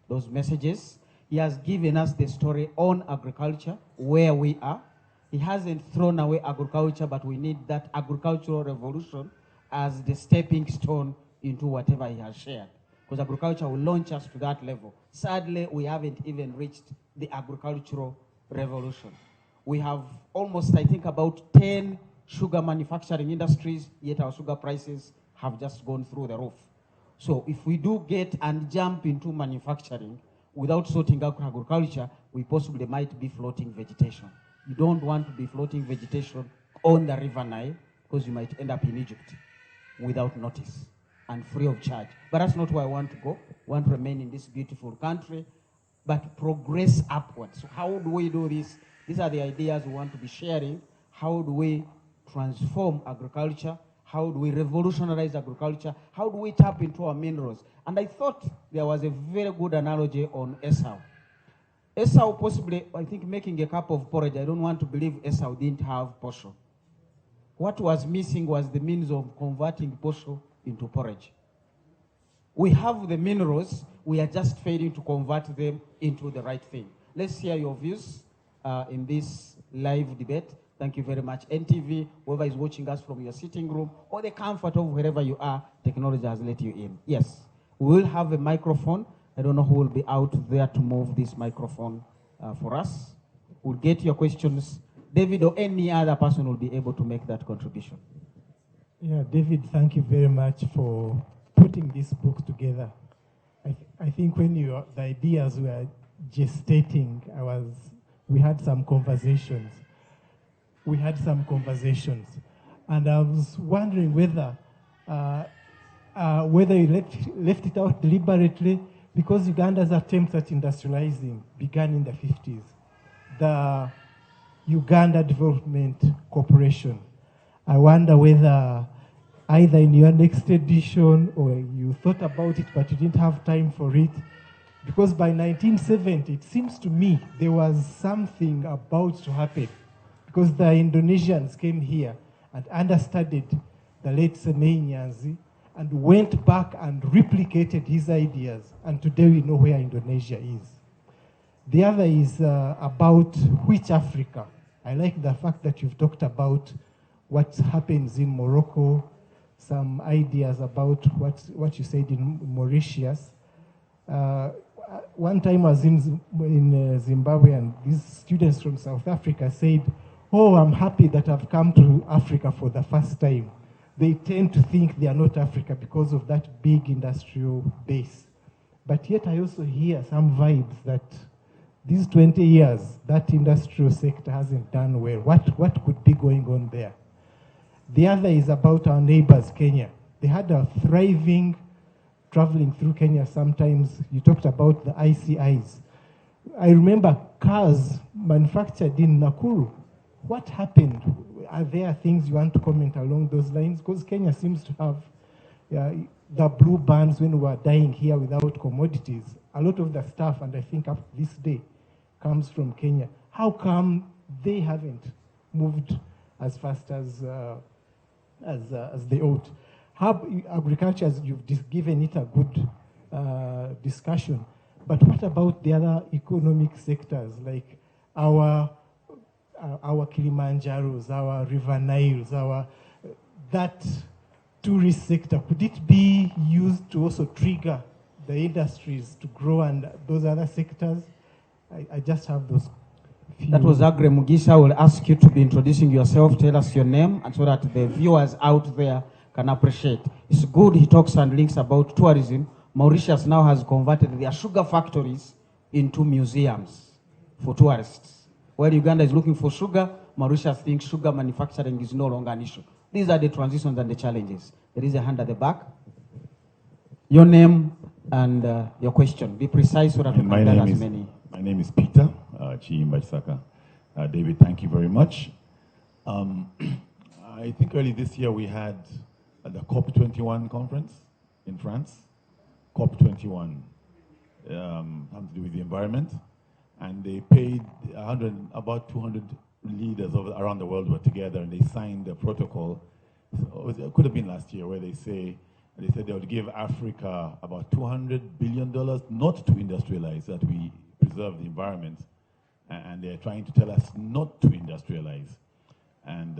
those messages. He has given us the story on agriculture, where we are. He hasn't thrown away agriculture, but we need that agricultural revolution as the stepping stone into whatever he has shared. Because agriculture will launch us to that level. Sadly, we haven't even reached the agricultural revolution. We have almost, I think, about 10 sugar manufacturing industries, yet our sugar prices have just gone through the roof. So if we do get and jump into manufacturing without sorting out agriculture, we possibly might be floating vegetation. You don't want to be floating vegetation on the River Nile, because you might end up in Egypt without notice and free of charge. But that's not where I want to go. I want to remain in this beautiful country, but progress upwards. So how do we do this? These are the ideas we want to be sharing. How do we transform agriculture? How do we revolutionize agriculture? How do we tap into our minerals? And I thought there was a very good analogy on Esau. Esau possibly, I think, making a cup of porridge. I don't want to believe Esau didn't have posho. What was missing was the means of converting posho into porridge. We have the minerals, we are just failing to convert them into the right thing. Let's hear your views in this live debate. Thank you very much. NTV, whoever is watching us from your sitting room or the comfort of wherever you are, technology has let you in. Yes, we will have a microphone. I don't know who will be out there to move this microphone for us. We'll get your questions. David or any other person will be able to make that contribution. Yeah, David, thank you very much for putting this book together. I think when the ideas were gestating, we had some conversations. And I was wondering whether you left it out deliberately, because Uganda's attempt at industrializing began in the 50s. The Uganda Development Corporation. I wonder whether either in your next edition or you thought about it but you didn't have time for it, Because by 1970, it seems to me there was something about to happen, because the Indonesians came here and understudied the late Semenyazi and went back and replicated his ideas, and today we know where Indonesia is. The other is about which Africa. I like the fact that you've talked about what happens in Morocco, some ideas about what you said in Mauritius. One time I was in Zimbabwe, and these students from South Africa said, "Oh, I'm happy that I've come to Africa for the first time." They tend to think they are not Africa because of that big industrial base. But yet I also hear some vibes that these 20 years, that industrial sector hasn't done well. What could be going on there? The other is about our neighbors, Kenya. They had a thriving, traveling through Kenya sometimes. You talked about the ICIs. I remember cars manufactured in Nakuru. What happened? Are there things you want to comment along those lines? Because Kenya seems to have the blue bands when we were dying here without commodities. A lot of the stuff, and I think up to this day, comes from Kenya. How come they haven't moved as fast as they ought? Agriculture, you've given it a good discussion. But what about the other economic sectors, like our Kilimanjaros, our River Niles, that tourist sector? Could it be used to also trigger the industries to grow and those other sectors? I just have those few. That was Agre Mugisha. I will ask you to be introducing yourself, tell us your name, and so that the viewers out there can appreciate. It's good he talks and links about tourism. Mauritius now has converted their sugar factories into museums for tourists. Where Uganda is looking for sugar, Mauritius thinks sugar manufacturing is no longer an issue. These are the transitions and the challenges. There is a hand at the back. Your name and your question. Be precise so that we can get as many. My name is Peter Chiimbachsaka. David, thank you very much. I think early this year we had the COP21 conference in France. COP21 having to do with the environment, and they paid about 200 leaders around the world were together, and they signed a protocol. So it could have been last year, where they said they would give Africa about $200 billion not to industrialize, that we preserve the environment, and they're trying to tell us not to industrialize, and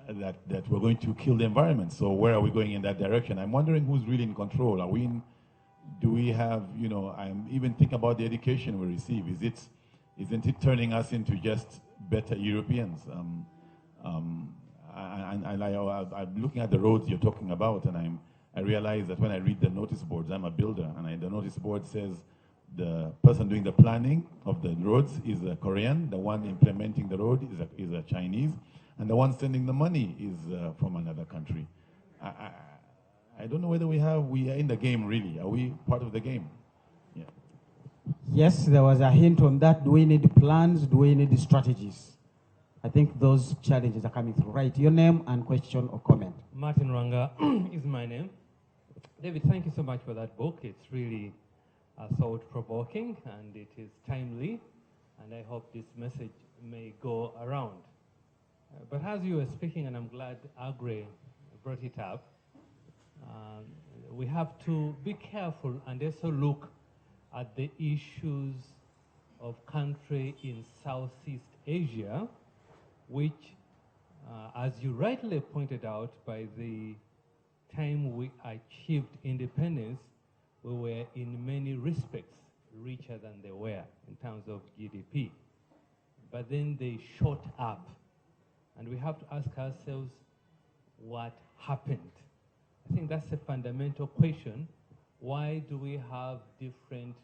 that we're going to kill the environment. So where are we going in that direction? I'm wondering who's really in control. Do we have, I'm even thinking about the education we receive. Isn't it turning us into just better Europeans? I'm looking at the roads you're talking about, and I realize that when I read the notice boards, I'm a builder, and the notice board says the person doing the planning of the roads is a Korean, the one implementing the road is a Chinese, and the one sending the money is from another country. I don't know whether we are in the game really. Are we part of the game? Yeah. Yes, there was a hint on that. Do we need plans? Do we need strategies? I think those challenges are coming through. Right, your name and question or comment. Martin Ranga is my name. David, thank you so much for that book. It's really thought-provoking, and it is timely, and I hope this message may go around. But as you were speaking, and I'm glad Agre brought it up, we have to be careful and also look at the issues of country in Southeast Asia, which, as you rightly pointed out, by the time we achieved independence, we were in many respects richer than they were in terms of GDP. But then they shot up, and we have to ask ourselves what happened. I think that's a fundamental question. Why do we have different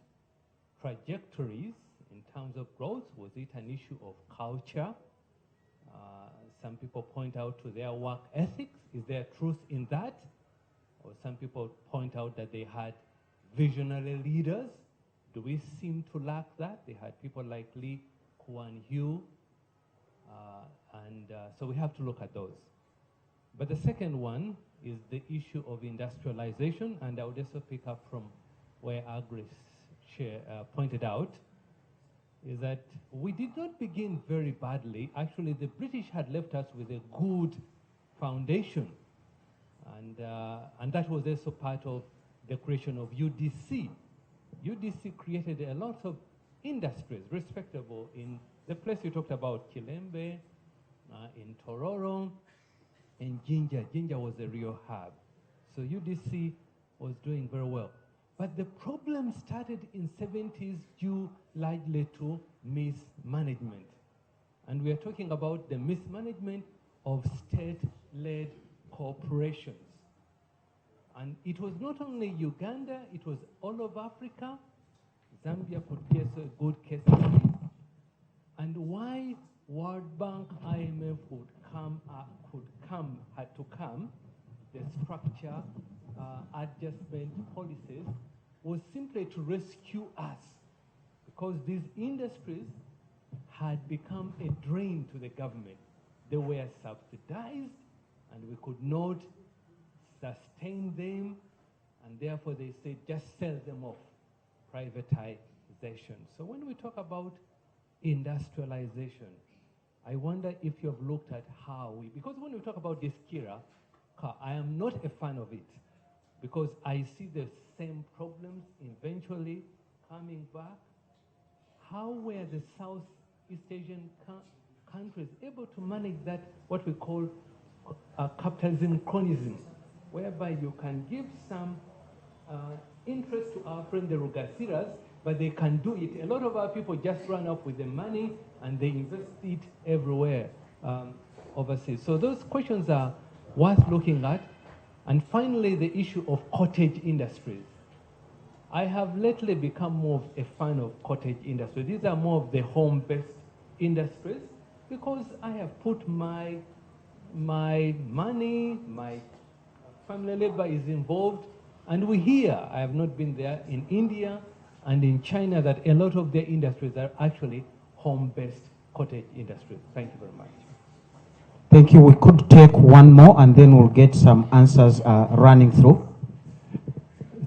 trajectories in terms of growth? Was it an issue of culture? Some people point out to their work ethics. Is there truth in that? Or some people point out that they had visionary leaders. Do we seem to lack that? They had people like Lee Kuan Yew. So we have to look at those. But the second one is the issue of industrialization, and I would also pick up from where Agris pointed out, is that we did not begin very badly. Actually, the British had left us with a good foundation. And that was also part of the creation of UDC. UDC created a lot of industries, respectable, in the place you talked about, Kilembe, in Tororo, and Jinja. Jinja was a real hub. So UDC was doing very well. But the problem started in 70s due largely to mismanagement. And we are talking about the mismanagement of state-led corporations. And it was not only Uganda, it was all of Africa. Zambia could be a good case study. And why World Bank, IMF had to come, the structure adjustment policies, was simply to rescue us, because these industries had become a drain to the government. They were subsidized, and we could not sustain them, and therefore they said, just sell them off, privatization. So when we talk about industrialization, I wonder if you have looked at how because when we talk about this Kira, I am not a fan of it, because I see the same problems eventually coming back. How were the Southeast Asian countries able to manage that, what we call capitalism chronism, whereby you can give some interest to our friend the Rugasiras, but they can do it. A lot of our people just run off with the money and they invest it everywhere overseas. So those questions are worth looking at. And finally, the issue of cottage industries. I have lately become more of a fan of cottage industry. These are more of the home-based industries, because I have put my money, my family labor is involved, and we hear, I have not been there, in India and in China, that a lot of their industries are actually home-based cottage industries. Thank you very much. Thank you. We could take one more and then we'll get some answers running through.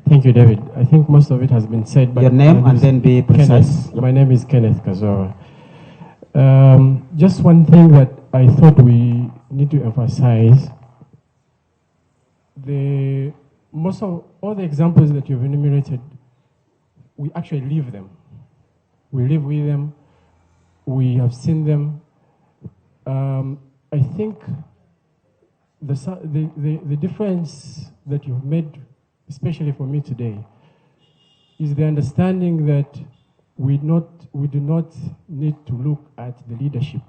Thank you, David. I think most of it has been said. But your name and then be precise. Kenneth, my name is Kenneth Kazoa. Just one thing that I thought we need to emphasize. Most of all the examples that you've enumerated, we actually live them. We live with them. We have seen them. I think the difference that you've made, especially for me today, is the understanding that we do not need to look at the leadership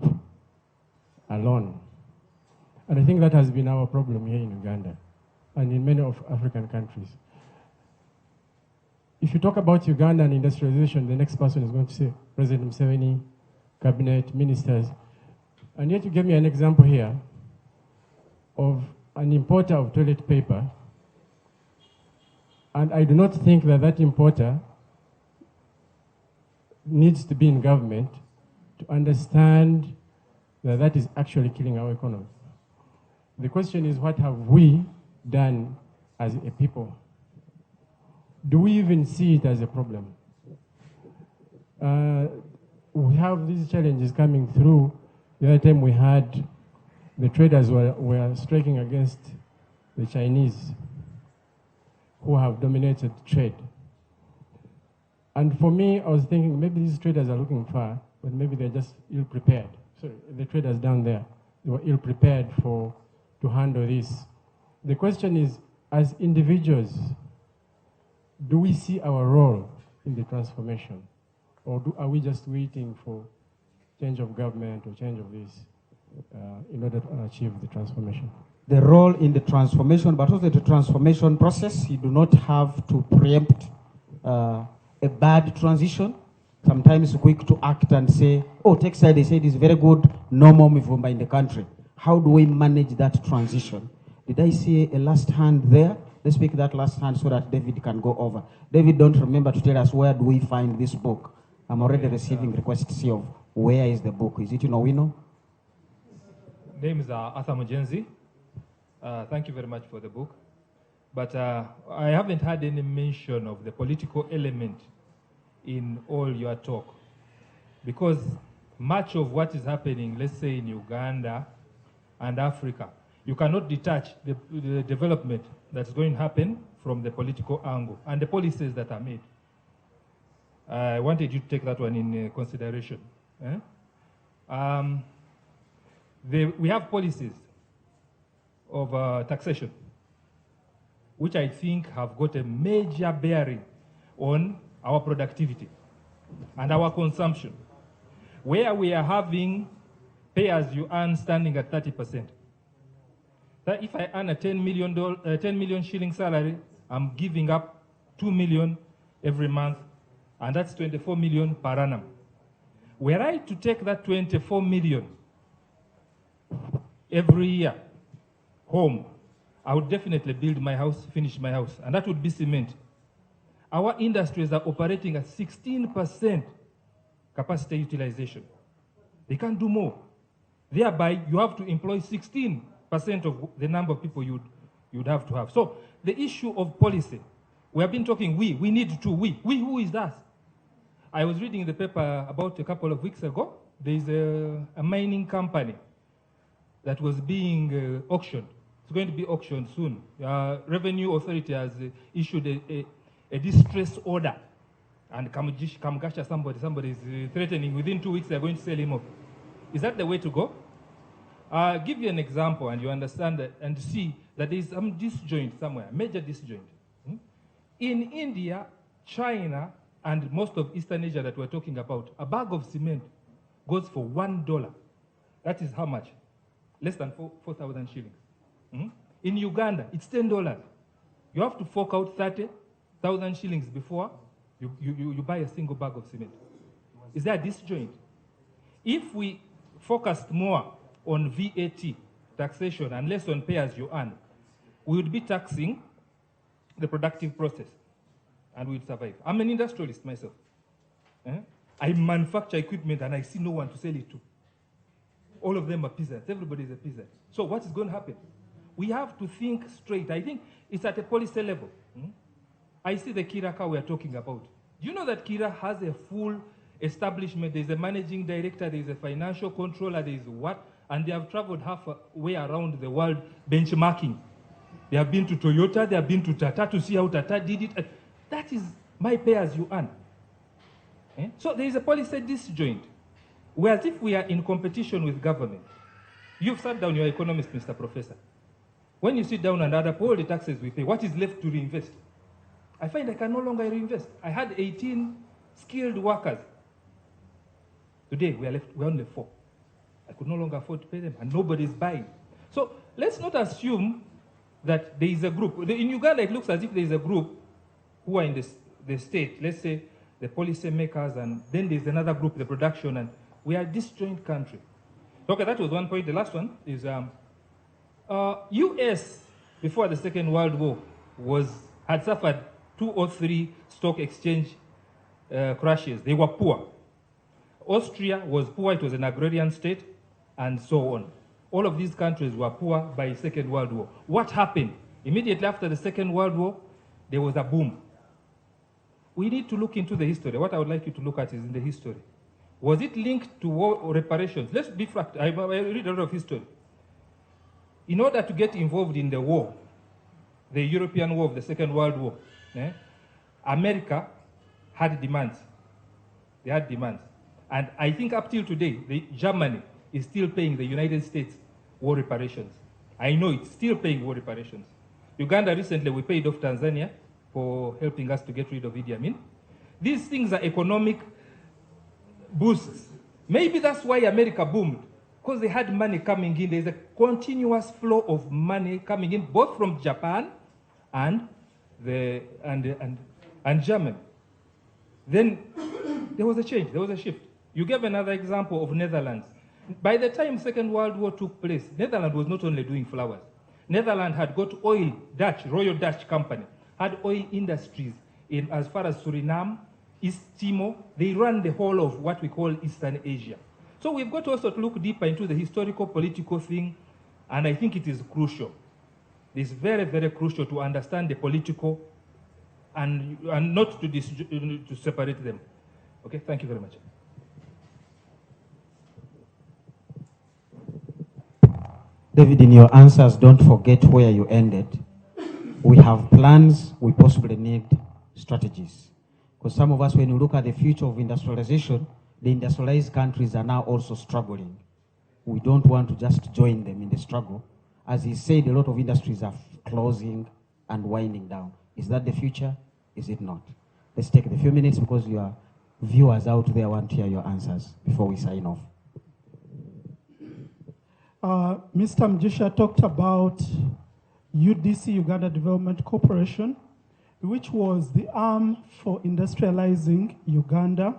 alone. And I think that has been our problem here in Uganda and in many of African countries. If you talk about Uganda and industrialization, the next person is going to say President Museveni, cabinet, ministers. And yet you gave me an example here of an importer of toilet paper. And I do not think that that importer needs to be in government to understand that that is actually killing our economy. The question is, what have we done as a people? Do we even see it as a problem? We have these challenges coming through. The other time we had the traders were striking against the Chinese, who have dominated trade. And for me, I was thinking maybe these traders are looking far, but maybe they're just ill-prepared. Sorry, the traders down there, they were ill-prepared to handle this. The question is, as individuals, do we see our role in the transformation? Or are we just waiting for change of government or change of this in order to achieve the transformation? The role in the transformation, but also the transformation process, you do not have to preempt a bad transition. Sometimes quick to act and say, oh, textile, they said is very good, no more Mivumba in the country. How do we manage that transition? Did I see a last hand there? Let's pick that last hand so that David can go over. David, don't remember to tell us where do we find this book. I'm already receiving requests here of where is the book. Is it in Owino? Name is Arthur Mujenzi. Thank you very much for the book. But I haven't had any mention of the political element in all your talk. Because much of what is happening, let's say in Uganda and Africa, you cannot detach the development that's going to happen from the political angle and the policies that are made. I wanted you to take that one in consideration. We have policies of taxation, which I think have got a major bearing on our productivity and our consumption, where we are having pay-as-you-earn standing at 30%. That if I earn a 10 million shilling salary, I'm giving up 2 million every month, and that's 24 million per annum. Were I to take that 24 million every year home, I would definitely build my house, finish my house, and that would be cement. Our industries are operating at 16% capacity utilization. They can't do more. Thereby, you have to employ 16% of the number of people you'd have to have. So the issue of policy, we have been talking we need to, we who is that? I was reading the paper about a couple of weeks ago. There is a mining company that was being auctioned. It's going to be auctioned soon. Revenue Authority has issued a distress order, and Kamgasha, somebody is threatening within 2 weeks they're going to sell him off. Is that the way to go? I'll give you an example and you understand that, and see that there is some disjoint somewhere, major disjoint. In India, China, and most of Eastern Asia that we're talking about, a bag of cement goes for $1. That is how much? Less than 4,000 shillings. In Uganda, it's $10. You have to fork out 30,000 shillings before you buy a single bag of cement. Is there a disjoint? If we focused more on VAT taxation and less on pay-as-you-earn, we would be taxing the productive process and we would survive. I'm an industrialist myself. I manufacture equipment and I see no one to sell it to. All of them are peasants. Everybody is a peasant. So what is going to happen? We have to think straight. I think it's at a policy level. I see the Kiraka we are talking about. Do you know that Kira has a full establishment? There's a managing director, there's a financial controller, there's what? And they have traveled halfway around the world benchmarking. They have been to Toyota, they have been to Tata to see how Tata did it. That is my pay-as-you-earn. So there is a policy disjoint. Whereas if we are in competition with government, you've sat down, you're an economist, Mr. Professor. When you sit down and add up all the taxes we pay, what is left to reinvest? I find I can no longer reinvest. I had 18 skilled workers. Today, we're only 4. I could no longer afford to pay them, and nobody's buying. So let's not assume that there is a group. In Uganda, it looks as if there is a group who are in the state, let's say the policy makers, and then there's another group, the production, and we are a disjoint country. Okay, that was one point. The last one is US, before the Second World War, had suffered 2 or 3 stock exchange crashes. They were poor. Austria was poor, it was an agrarian state, and so on. All of these countries were poor by Second World War. What happened? Immediately after the Second World War, there was a boom. We need to look into the history. What I would like you to look at is in the history. Was it linked to war or reparations? Let's be frank. I read a lot of history. In order to get involved in the war, the European War of the Second World War, America had demands. They had demands. And I think up till today, Germany is still paying the United States war reparations. I know it's still paying war reparations. Uganda recently, we paid off Tanzania for helping us to get rid of Idi Amin. These things are economic boosts. Maybe that's why America boomed, because they had money coming in. There's a continuous flow of money coming in, both from Japan and Germany. Then there was a change, there was a shift. You gave another example of Netherlands. By the time Second World War took place, Netherlands was not only doing flowers. Netherlands had got oil, Royal Dutch Company, had oil industries in as far as Suriname, East Timor. They run the whole of what we call Eastern Asia. So we've got also to look deeper into the historical, political thing, and I think it is crucial. It's very, very crucial to understand the political and not to separate them. Okay, thank you very much. David, in your answers, don't forget where you ended. We have plans, we possibly need strategies. Because some of us, when you look at the future of industrialization, the industrialized countries are now also struggling. We don't want to just join them in the struggle. As he said, a lot of industries are closing and winding down. Is that the future? Is it not? Let's take the few minutes because your viewers out there want to hear your answers before we sign off. Mr. Mjisha talked about UDC, Uganda Development Corporation, which was the arm for industrializing Uganda.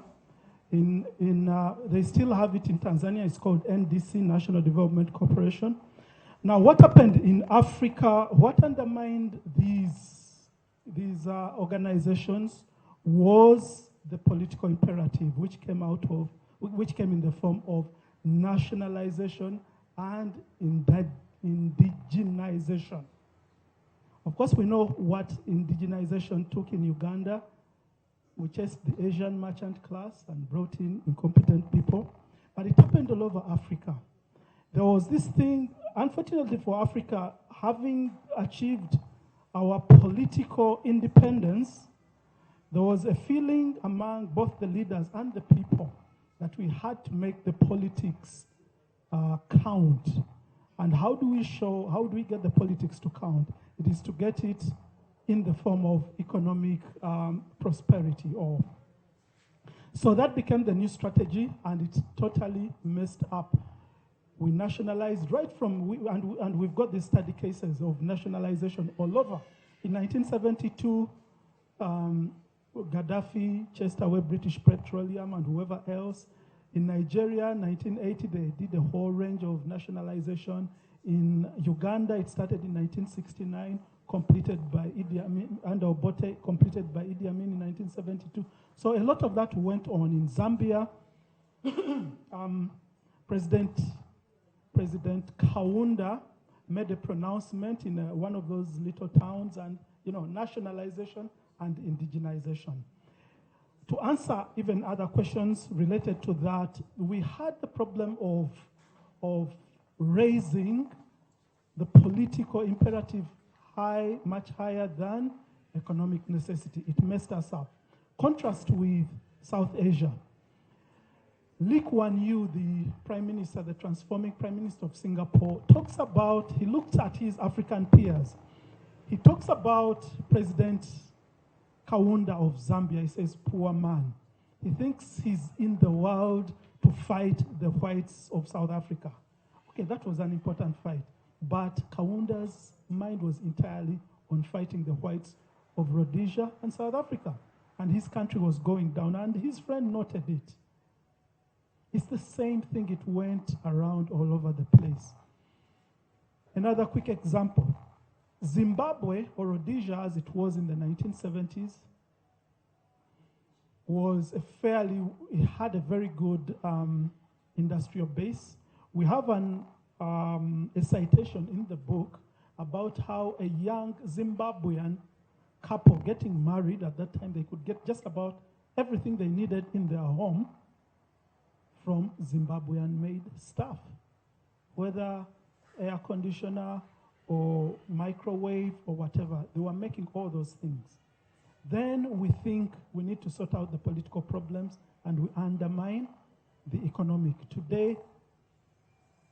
They still have it in Tanzania. It's called NDC, National Development Corporation. Now, what happened in Africa, what undermined these organizations was the political imperative, which came in the form of nationalization and indigenization. Of course, we know what indigenization took in Uganda. We chased the Asian merchant class and brought in incompetent people. But it happened all over Africa. There was this thing, unfortunately for Africa, having achieved our political independence, there was a feeling among both the leaders and the people that we had to make the politics count. And how do we get the politics to count? It is to get it in the form of economic prosperity. So that became the new strategy, and it totally messed up. We nationalized right from, and we've got these study cases of nationalization all over. In 1972, Gaddafi chased away British Petroleum and whoever else. In Nigeria, 1980, they did a whole range of nationalization. In Uganda, it started in 1969, completed by Idi Amin, and Obote completed by Idi Amin in 1972. So a lot of that went on. In Zambia, President Kaunda made a pronouncement in one of those little towns, and nationalization and indigenization. To answer even other questions related to that, we had the problem of raising the political imperative much higher than economic necessity. It messed us up. Contrast with South Asia. Lee Kuan Yew, the Prime Minister, the transforming Prime Minister of Singapore, he looked at his African peers. He talks about President Kaunda of Zambia. He says, poor man. He thinks he's in the world to fight the whites of South Africa. Okay, that was an important fight. But Kaunda's mind was entirely on fighting the whites of Rhodesia and South Africa. And his country was going down, and his friend noted it. It's the same thing, it went around all over the place. Another quick example. Zimbabwe, or Rhodesia as it was in the 1970s, it had a very good industrial base. We have a citation in the book about how a young Zimbabwean couple getting married at that time, they could get just about everything they needed in their home from Zimbabwean-made stuff, whether air conditioner or microwave or whatever. They were making all those things. Then we think we need to sort out the political problems, and we undermine the economic. Today,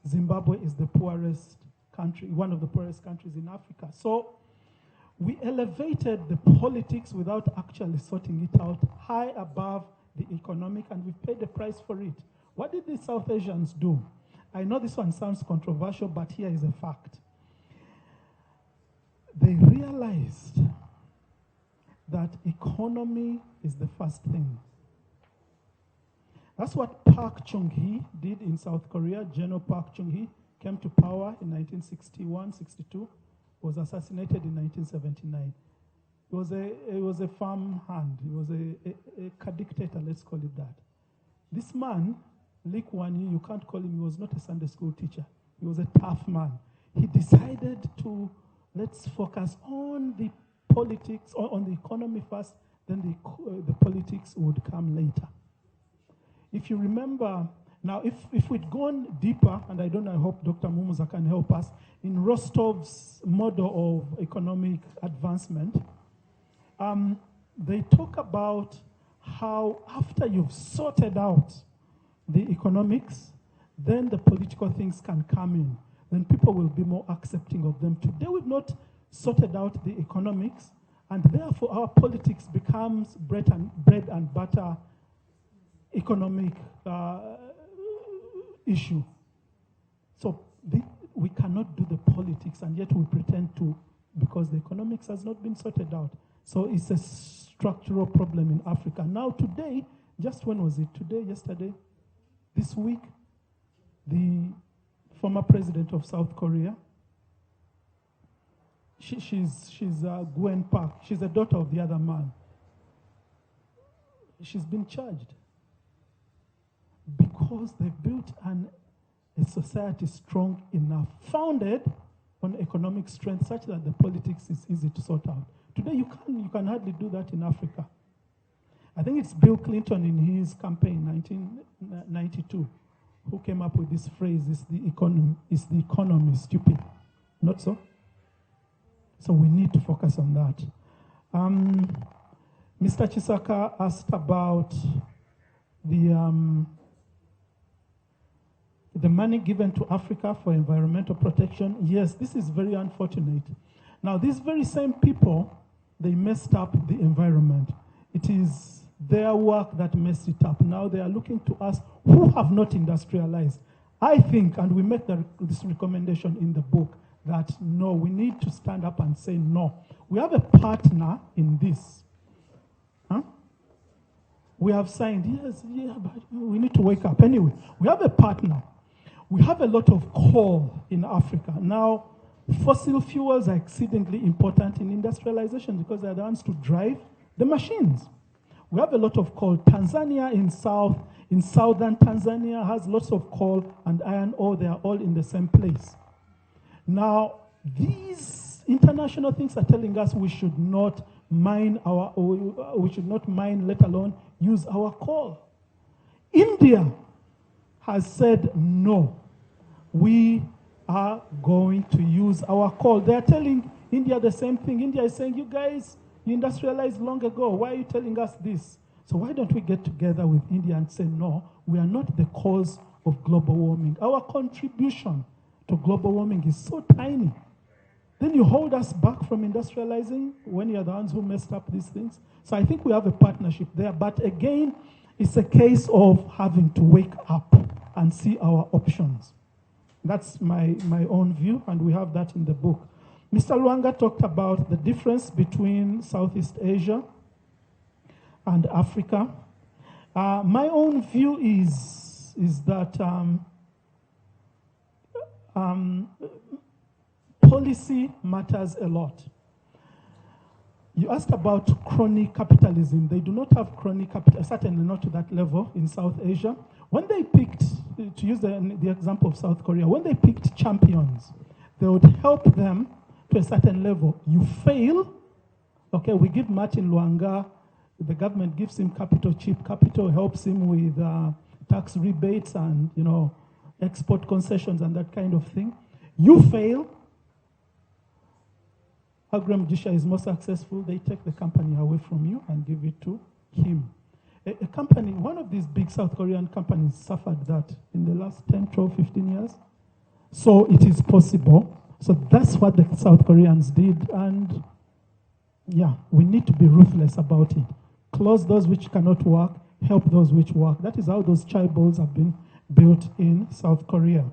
Zimbabwe is the poorest country, one of the poorest countries in Africa. So we elevated the politics without actually sorting it out high above the economic, and we paid the price for it. What did the South Asians do? I know this one sounds controversial, but here is a fact. They realized that economy is the first thing. That's what Park Chung-hee did in South Korea. General Park Chung-hee came to power in 1961-62, was assassinated in 1979. He was a farm hand. He was a dictator, let's call it that. This man, Lee Kuan Yew, you can't call him, he was not a Sunday school teacher. He was a tough man. He decided to let's focus on the politics, or on the economy first, then the politics would come later. If you remember, now if we'd gone deeper, and I don't know, I hope Dr. Mumuza can help us, in Rostov's model of economic advancement, they talk about how after you've sorted out the economics, then the political things can come in. Then people will be more accepting of them. Today we've not sorted out the economics, and therefore our politics becomes bread and butter economic issue. So we cannot do the politics, and yet we pretend to, because the economics has not been sorted out. So it's a structural problem in Africa. Now today, just when was it? Today, yesterday, this week, the former president of South Korea, she's Gwen Park. She's the daughter of the other man. She's been charged because they built a society strong enough, founded on economic strength, such that the politics is easy to sort out. Today, you can hardly do that in Africa. I think it's Bill Clinton in his campaign, 1992, who came up with this phrase: "Is the economy stupid?" Not so. So we need to focus on that. Mr. Chisaka asked about the money given to Africa for environmental protection. Yes, this is very unfortunate. Now, these very same people, they messed up the environment. It is their work that messed it up. Now they are looking to us who have not industrialized. I think, and we make this recommendation in the book, that no, we need to stand up and say no. We have a partner in this. Huh? We have signed, yes, yeah, but we need to wake up. Anyway, we have a partner. We have a lot of coal in Africa. Now, fossil fuels are exceedingly important in industrialization because they're the ones to drive the machines. We have a lot of coal. Tanzania in southern Tanzania has lots of coal and iron ore. They are all in the same place. Now, these international things are telling us we should not mine let alone use our coal. India has said no. We are going to use our coal. They are telling India the same thing. India is saying, you guys, you industrialized long ago. Why are you telling us this? So why don't we get together with India and say, no, we are not the cause of global warming. Our contribution to global warming is so tiny. Then you hold us back from industrializing when you're the ones who messed up these things. So I think we have a partnership there. But again, it's a case of having to wake up and see our options. That's my own view, and we have that in the book. Mr. Luanga talked about the difference between Southeast Asia and Africa. My own view is that policy matters a lot. You asked about crony capitalism. They do not have crony capitalism, certainly not to that level in South Asia. When they picked, to use the example of South Korea, when they picked champions, they would help them to a certain level. You fail, okay, we give Martin Luanga, the government gives him capital, cheap capital, helps him with tax rebates and, export concessions and that kind of thing. You fail, Agram Jisha is more successful, they take the company away from you and give it to him. A company, one of these big South Korean companies suffered that in the last 10, 12, 15 years. So it is possible. So that's what the South Koreans did. And yeah, we need to be ruthless about it. Close those which cannot work, help those which work. That is how those chaebols have been built in South Korea.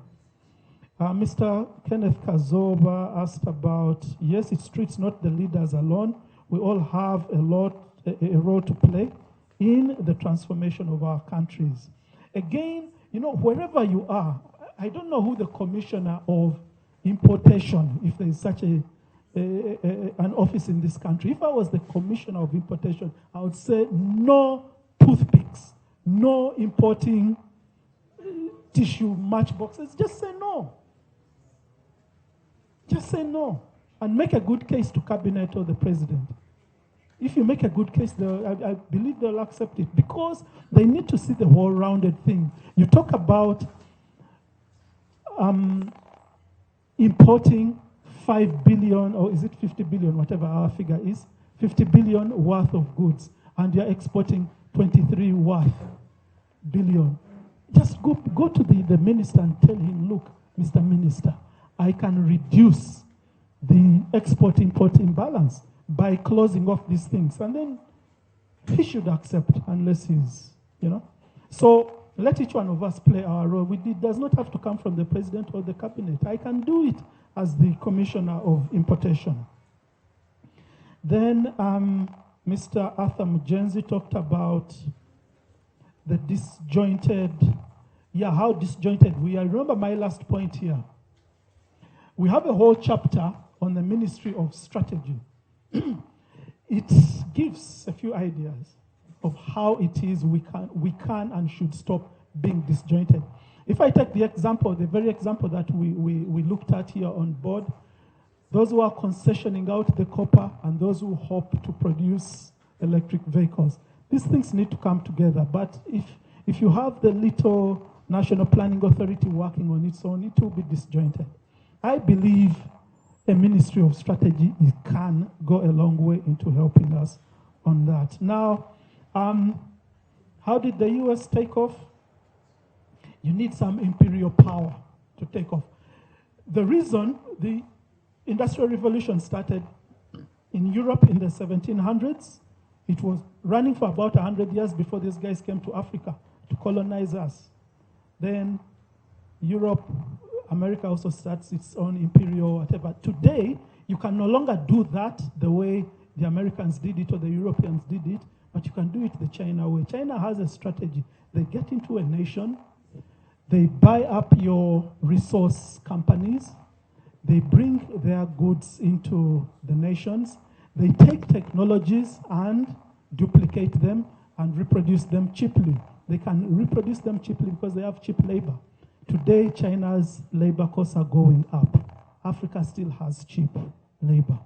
Mr. Kenneth Kazoba asked about, yes, it's true, it's not the leaders alone. We all have a role to play in the transformation of our countries. Again, wherever you are, I don't know who the commissioner of importation, if there is such an office in this country. If I was the commissioner of importation, I would say no toothpicks, no importing tissue matchboxes. Just say no. Just say no. and make a good case to cabinet or the president. If you make a good case, I believe they'll accept it because they need to see the whole-rounded thing. You talk about importing 5 billion, or is it 50 billion, whatever our figure is, 50 billion worth of goods, and you're exporting 23 worth billion. Just go to the minister and tell him, look, Mr. Minister, I can reduce the export-import imbalance by closing off these things. And then he should accept unless he's, So let each one of us play our role. It does not have to come from the president or the cabinet. I can do it as the commissioner of importation. Then Mr. Arthur Mujenzi talked about the disjointed, how disjointed we are. Remember my last point here. We have a whole chapter on the Ministry of Strategy. It gives a few ideas of how it is we can and should stop being disjointed. If I take the example, the very example that we looked at here on board, those who are concessioning out the copper and those who hope to produce electric vehicles, these things need to come together. But if you have the little National Planning Authority working on its own, it will be disjointed. I believe a Ministry of Strategy can go a long way into helping us on that. Now, how did the US take off? You need some imperial power to take off. The reason the Industrial Revolution started in Europe in the 1700s, it was running for about 100 years before these guys came to Africa to colonize us. Then Europe, America also starts its own imperial whatever. Today, you can no longer do that the way the Americans did it or the Europeans did it, but you can do it the China way. China has a strategy. They get into a nation, they buy up your resource companies, they bring their goods into the nations, they take technologies and duplicate them and reproduce them cheaply. They can reproduce them cheaply because they have cheap labor. Today, China's labor costs are going up. Africa still has cheap labor.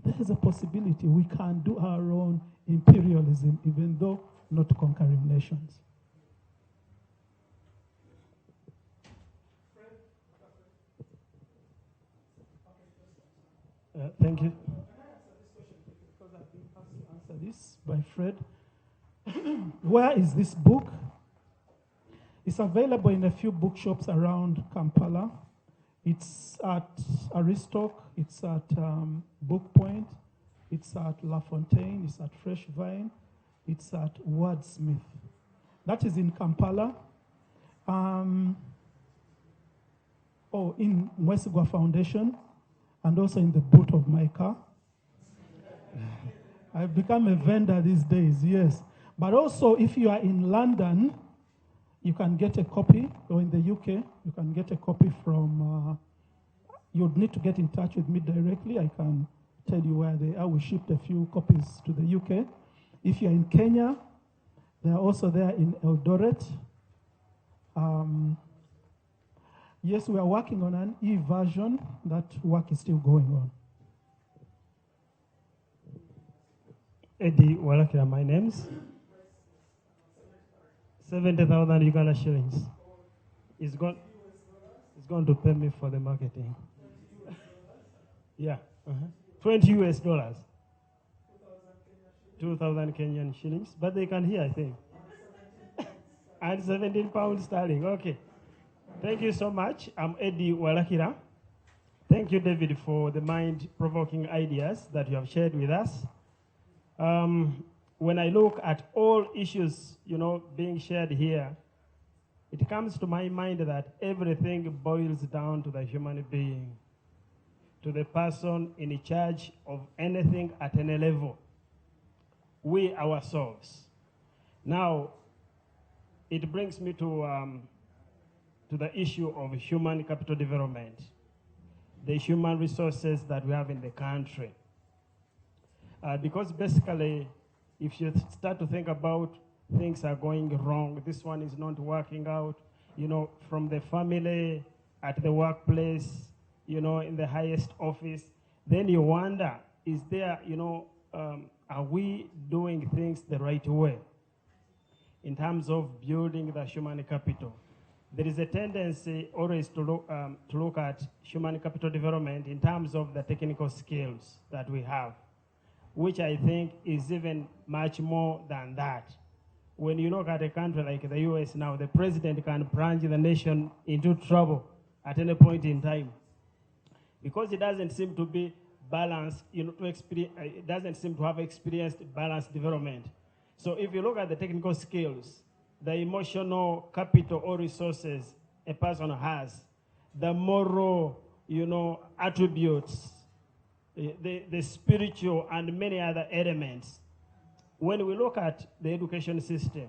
There is a possibility we can do our own imperialism, even though not conquering nations. Thank you. Because I've been asked to answer this by Fred. Where is this book? It's available in a few bookshops around Kampala. It's at Aristoc, it's at Book Point, it's at La Fontaine, it's at Fresh Vine, it's at Wordsmith. That is in Kampala. In Mwesigwa Foundation, and also in the boot of my car. I've become a vendor these days, yes. But also, if you are in London, you can get a copy, or in the UK, you can get a copy from, you'd need to get in touch with me directly. I can tell you where they are. We shipped a few copies to the UK. If you're in Kenya, they are also there in Eldoret. Yes, we are working on an e-version. That work is still going on. Eddie Walakira, my name's 70,000 Uganda shillings. It's going to pay me for the marketing. Yeah. 20 US dollars. 2,000 Kenyan shillings. But they can hear, I think. And 17 pounds sterling. Okay. Thank you so much. I'm Eddie Walakira. Thank you, David, for the mind-provoking ideas that you have shared with us. When I look at all issues, being shared here, it comes to my mind that everything boils down to the human being, to the person in charge of anything at any level. We ourselves. Now, it brings me to the issue of human capital development, the human resources that we have in the country. Because basically, if you start to think about things are going wrong, this one is not working out, from the family, at the workplace, in the highest office, then you wonder, is there, are we doing things the right way in terms of building the human capital? There is a tendency always to look at human capital development in terms of the technical skills that we have, which I think is even much more than that. When you look at a country like the US now, the president can plunge the nation into trouble at any point in time because it doesn't seem to be balanced, it doesn't seem to have experienced balanced development. So if you look at the technical skills, the emotional capital or resources a person has, the moral, attributes, the spiritual and many other elements. When we look at the education system,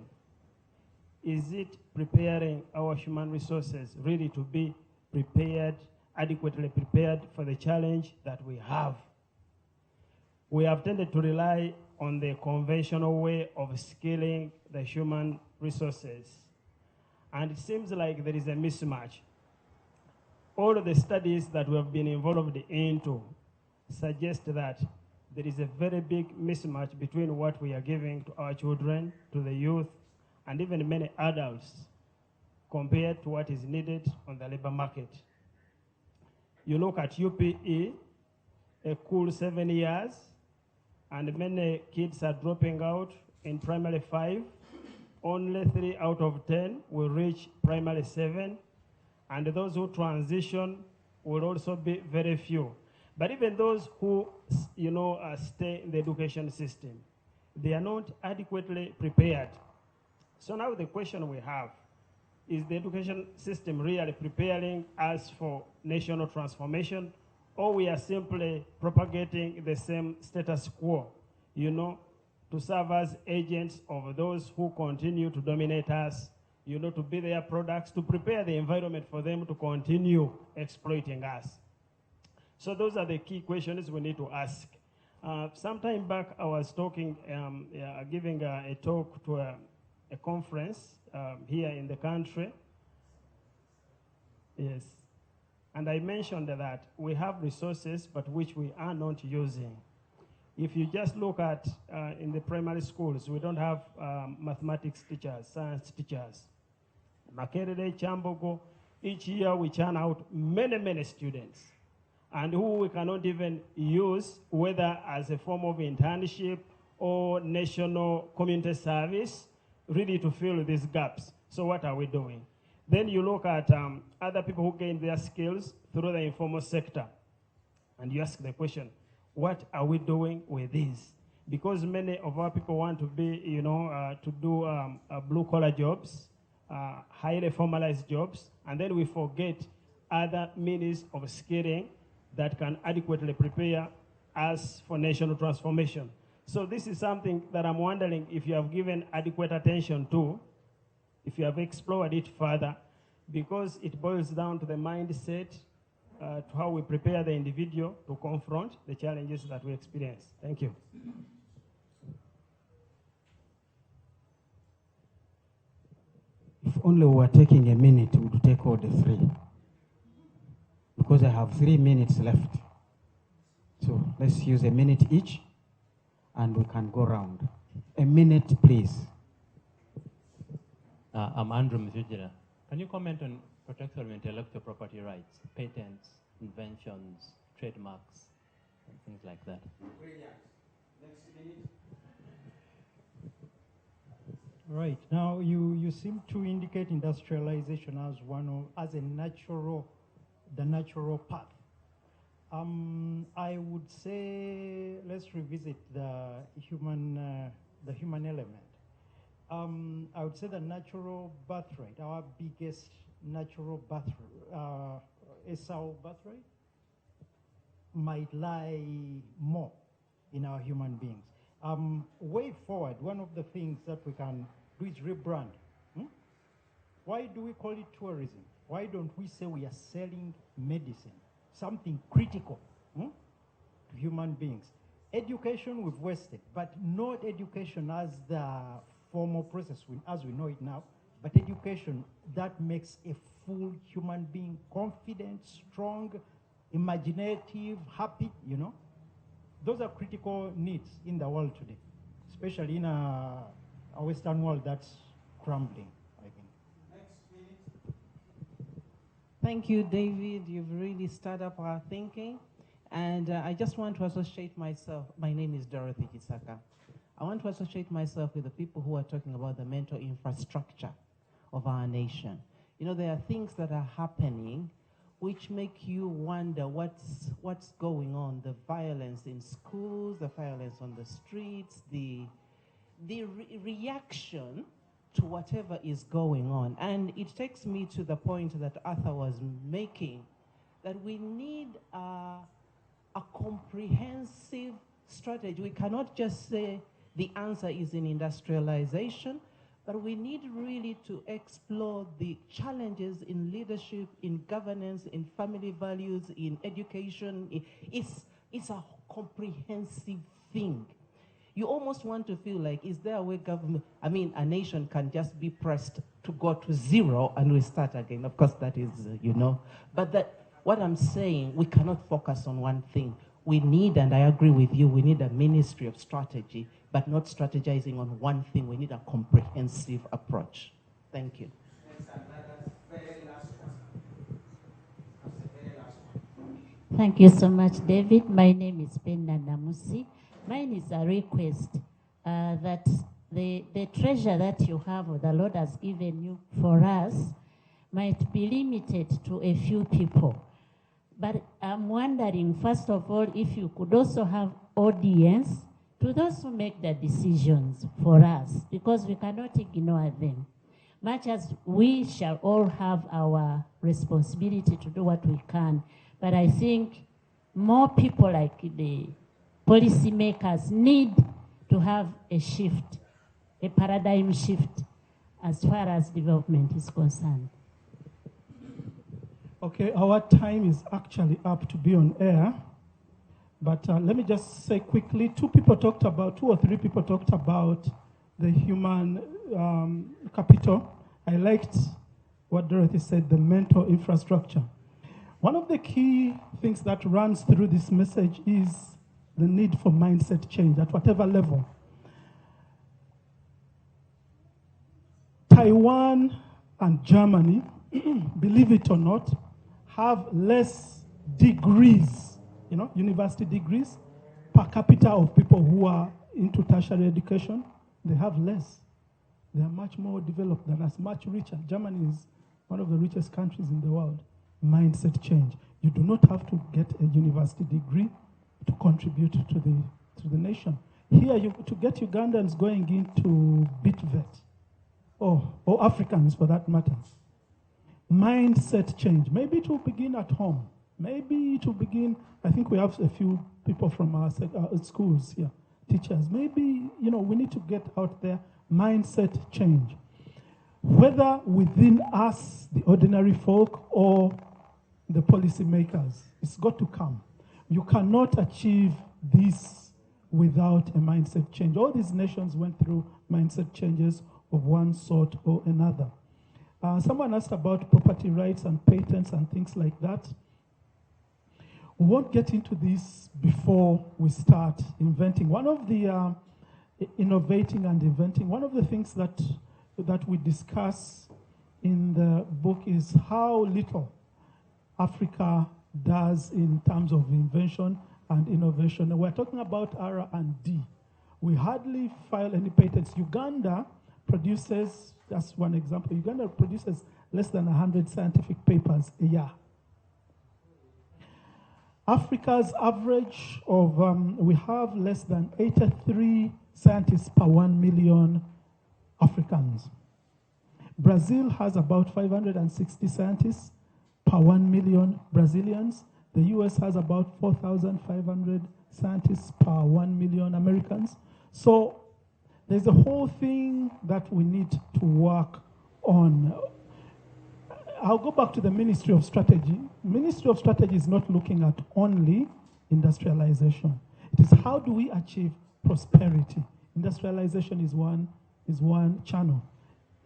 is it preparing our human resources really to be prepared, adequately prepared for the challenge that we have? We have tended to rely on the conventional way of skilling the human resources. And it seems like there is a mismatch. All of the studies that we have been involved into suggest that there is a very big mismatch between what we are giving to our children, to the youth, and even many adults compared to what is needed on the labor market. You look at UPE, a cool 7 years, and many kids are dropping out in primary 5. Only 3 out of 10 will reach primary 7, and those who transition will also be very few. But even those who, stay in the education system, they are not adequately prepared. So now the question we have, is the education system really preparing us for national transformation, or we are simply propagating the same status quo, to serve as agents of those who continue to dominate us, to be their products, to prepare the environment for them to continue exploiting us? So those are the key questions we need to ask. Some time back, I was talking, giving a talk to a conference here in the country. Yes. And I mentioned that we have resources, but which we are not using. If you just look at in the primary schools, we don't have mathematics teachers, science teachers. Makerere, Chambogo, each year we churn out many, many students, and who we cannot even use, whether as a form of internship or national community service, really to fill these gaps. So what are we doing? Then you look at other people who gain their skills through the informal sector, and you ask the question, what are we doing with this? Because many of our people want to be, to do blue-collar jobs, highly formalized jobs, and then we forget other means of skilling that can adequately prepare us for national transformation. So this is something that I'm wondering if you have given adequate attention to, if you have explored it further, because it boils down to the mindset, to how we prepare the individual to confront the challenges that we experience. Thank you. If only we were taking a minute, we would take all the 3. Because I have 3 minutes left. So let's use a minute each, and we can go round. A minute, please. I'm Andrew Mithujira. Can you comment on protection of intellectual property rights, patents, inventions, trademarks, and things like that? Brilliant. Next minute. Right. Now you seem to indicate industrialization as the natural path. I would say let's revisit the human element. I would say the natural birthright, our biggest natural birthright, Esau birthright, might lie more in our human beings. Way forward, one of the things that we can do is rebrand. Why do we call it tourism? Why don't we say we are selling medicine, something critical to human beings? Education we've wasted, but not education as the formal process as we know it now, but education that makes a full human being confident, strong, imaginative, happy, you know. Those are critical needs in the world today, especially in a Western world that's crumbling, I think. Thank you, David. You've really stirred up our thinking. And I just want to associate myself. My name is Dorothy Kisaka. I want to associate myself with the people who are talking about the mental infrastructure of our nation. You know, there are things that are happening which make you wonder what's going on. The violence in schools, the violence on the streets, the reaction to whatever is going on. And it takes me to the point that Arthur was making, that we need a comprehensive strategy. We cannot just say the answer is in industrialization, but we need really to explore the challenges in leadership, in governance, in family values, in education. It's a comprehensive thing. You almost want to feel like, is there a way a nation can just be pressed to go to zero and we start again? Of course, that is, but what I'm saying, we cannot focus on one thing. We need, and I agree with you, we need a ministry of strategy, but not strategizing on one thing. We need a comprehensive approach. Thank you. Thank you so much, David. My name is Penna Namusi. Mine is a request that the treasure that you have, or the Lord has given you for us, might be limited to a few people. But I'm wondering, first of all, if you could also have audience to those who make the decisions for us, because we cannot ignore them. Much as we shall all have our responsibility to do what we can, but I think more people like the policymakers need to have a shift, a paradigm shift as far as development is concerned. Okay, our time is actually up to be on air, but let me just say quickly, two or three people talked about the human capital. I liked what Dorothy said, the mental infrastructure. One of the key things that runs through this message is the need for mindset change at whatever level. Taiwan and Germany, believe it or not, have less degrees, university degrees, per capita of people who are into tertiary education. They have less. They are much more developed than us, much richer. Germany is one of the richest countries in the world. Mindset change. You do not have to get a university degree to contribute to the nation. Here, to get Ugandans going into BitVet, or Africans for that matter, mindset change. Maybe it will begin at home. Maybe it will begin, I think we have a few people from our schools here, teachers. Maybe, we need to get out there, mindset change. Whether within us, the ordinary folk, or the policymakers, it's got to come. You cannot achieve this without a mindset change. All these nations went through mindset changes of one sort or another. Someone asked about property rights and patents and things like that. We won't get into this before we start inventing. One of the innovating and inventing, one of the things that we discuss in the book is how little Africa does in terms of invention and innovation. And we're talking about R&D. We hardly file any patents. Uganda produces, that's one example, Uganda produces less than 100 scientific papers a year. Africa's average of, we have less than 83 scientists per 1 million Africans. Brazil has about 560 scientists per 1 million Brazilians. The US has about 4,500 scientists per 1 million Americans. So there's a whole thing that we need to work on. I'll go back to the Ministry of Strategy. Ministry of Strategy is not looking at only industrialization. It is how do we achieve prosperity. Industrialization is one channel.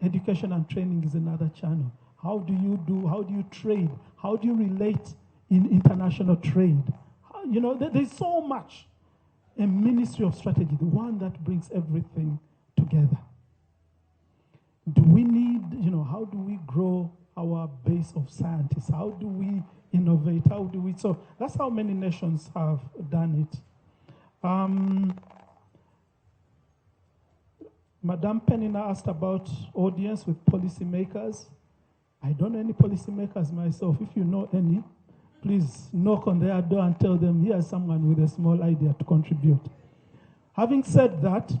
Education and training is another channel. How do you trade? How do you relate in international trade. You know, there's so much. A ministry of strategy, the one that brings everything together. Do we need, you know, how do we grow our base of scientists? How do we innovate? How do we, so that's how many nations have done it. Madame Penina asked about audience with policymakers. I don't know any policymakers myself. If you know any, please knock on their door and tell them, here's someone with a small idea to contribute. Having said that,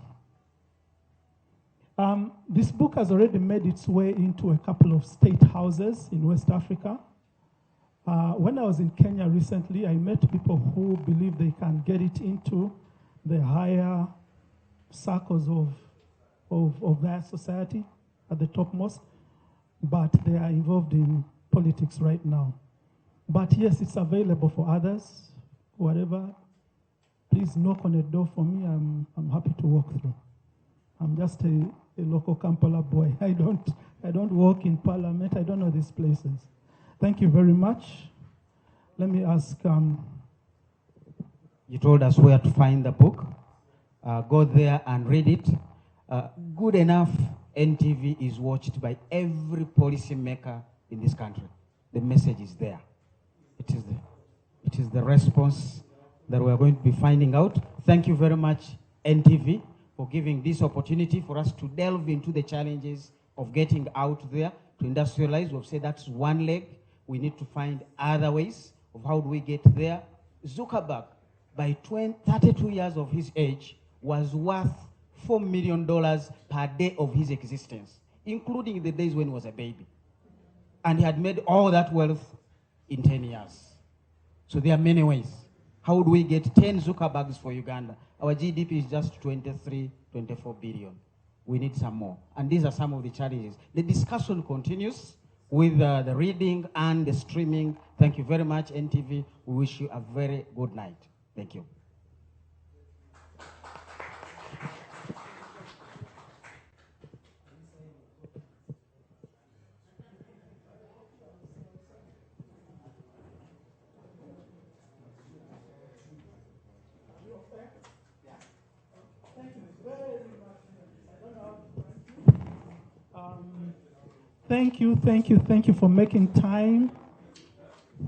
this book has already made its way into a couple of state houses in West Africa. When I was in Kenya recently, I met people who believe they can get it into the higher circles of their society at the topmost, but they are involved in politics right now. But yes, it's available for others, whatever. Please knock on a door for me. I'm happy to walk through. I'm just a local Kampala boy. I don't work in parliament. I don't know these places. Thank you very much. Let me ask. You told us where to find the book. Go there and read it. Good enough, NTV is watched by every policymaker in this country. The message is there. It is the response that we are going to be finding out. Thank you very much, NTV, for giving this opportunity for us to delve into the challenges of getting out there to industrialize. We've said that's one leg. We need to find other ways of how do we get there. Zuckerberg, by 32 years of his age, was worth $4 million per day of his existence, including the days when he was a baby. And he had made all that wealth in 10 years. So there are many ways. How do we get 10 Zuckerbergs for Uganda? Our GDP is just 23, 24 billion. We need some more. And these are some of the challenges. The discussion continues with the reading and the streaming. Thank you very much, NTV. We wish you a very good night. Thank you. Thank you for making time.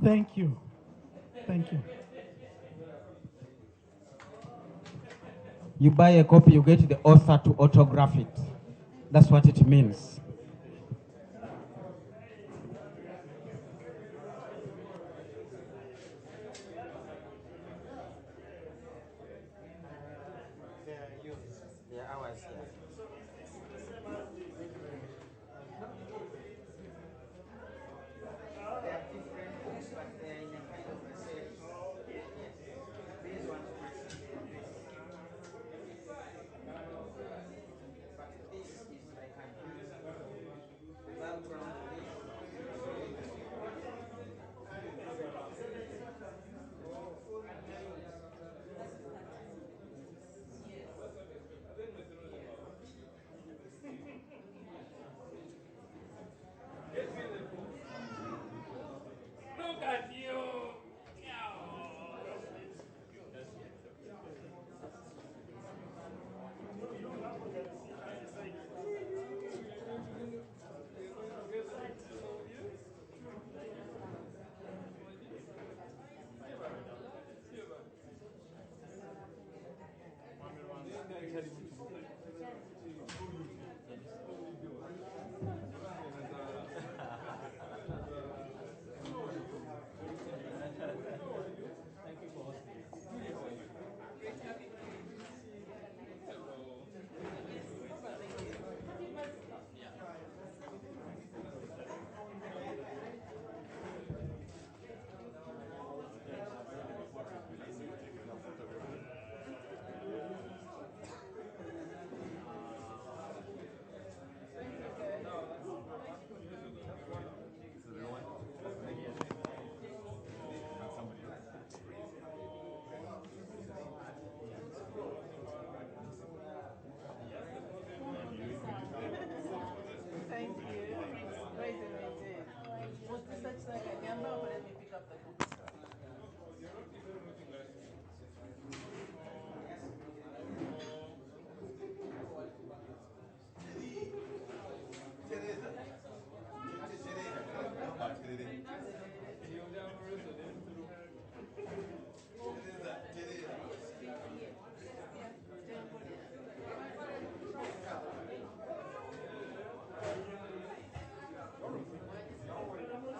Thank you. You buy a copy, you get the author to autograph it. That's what it means.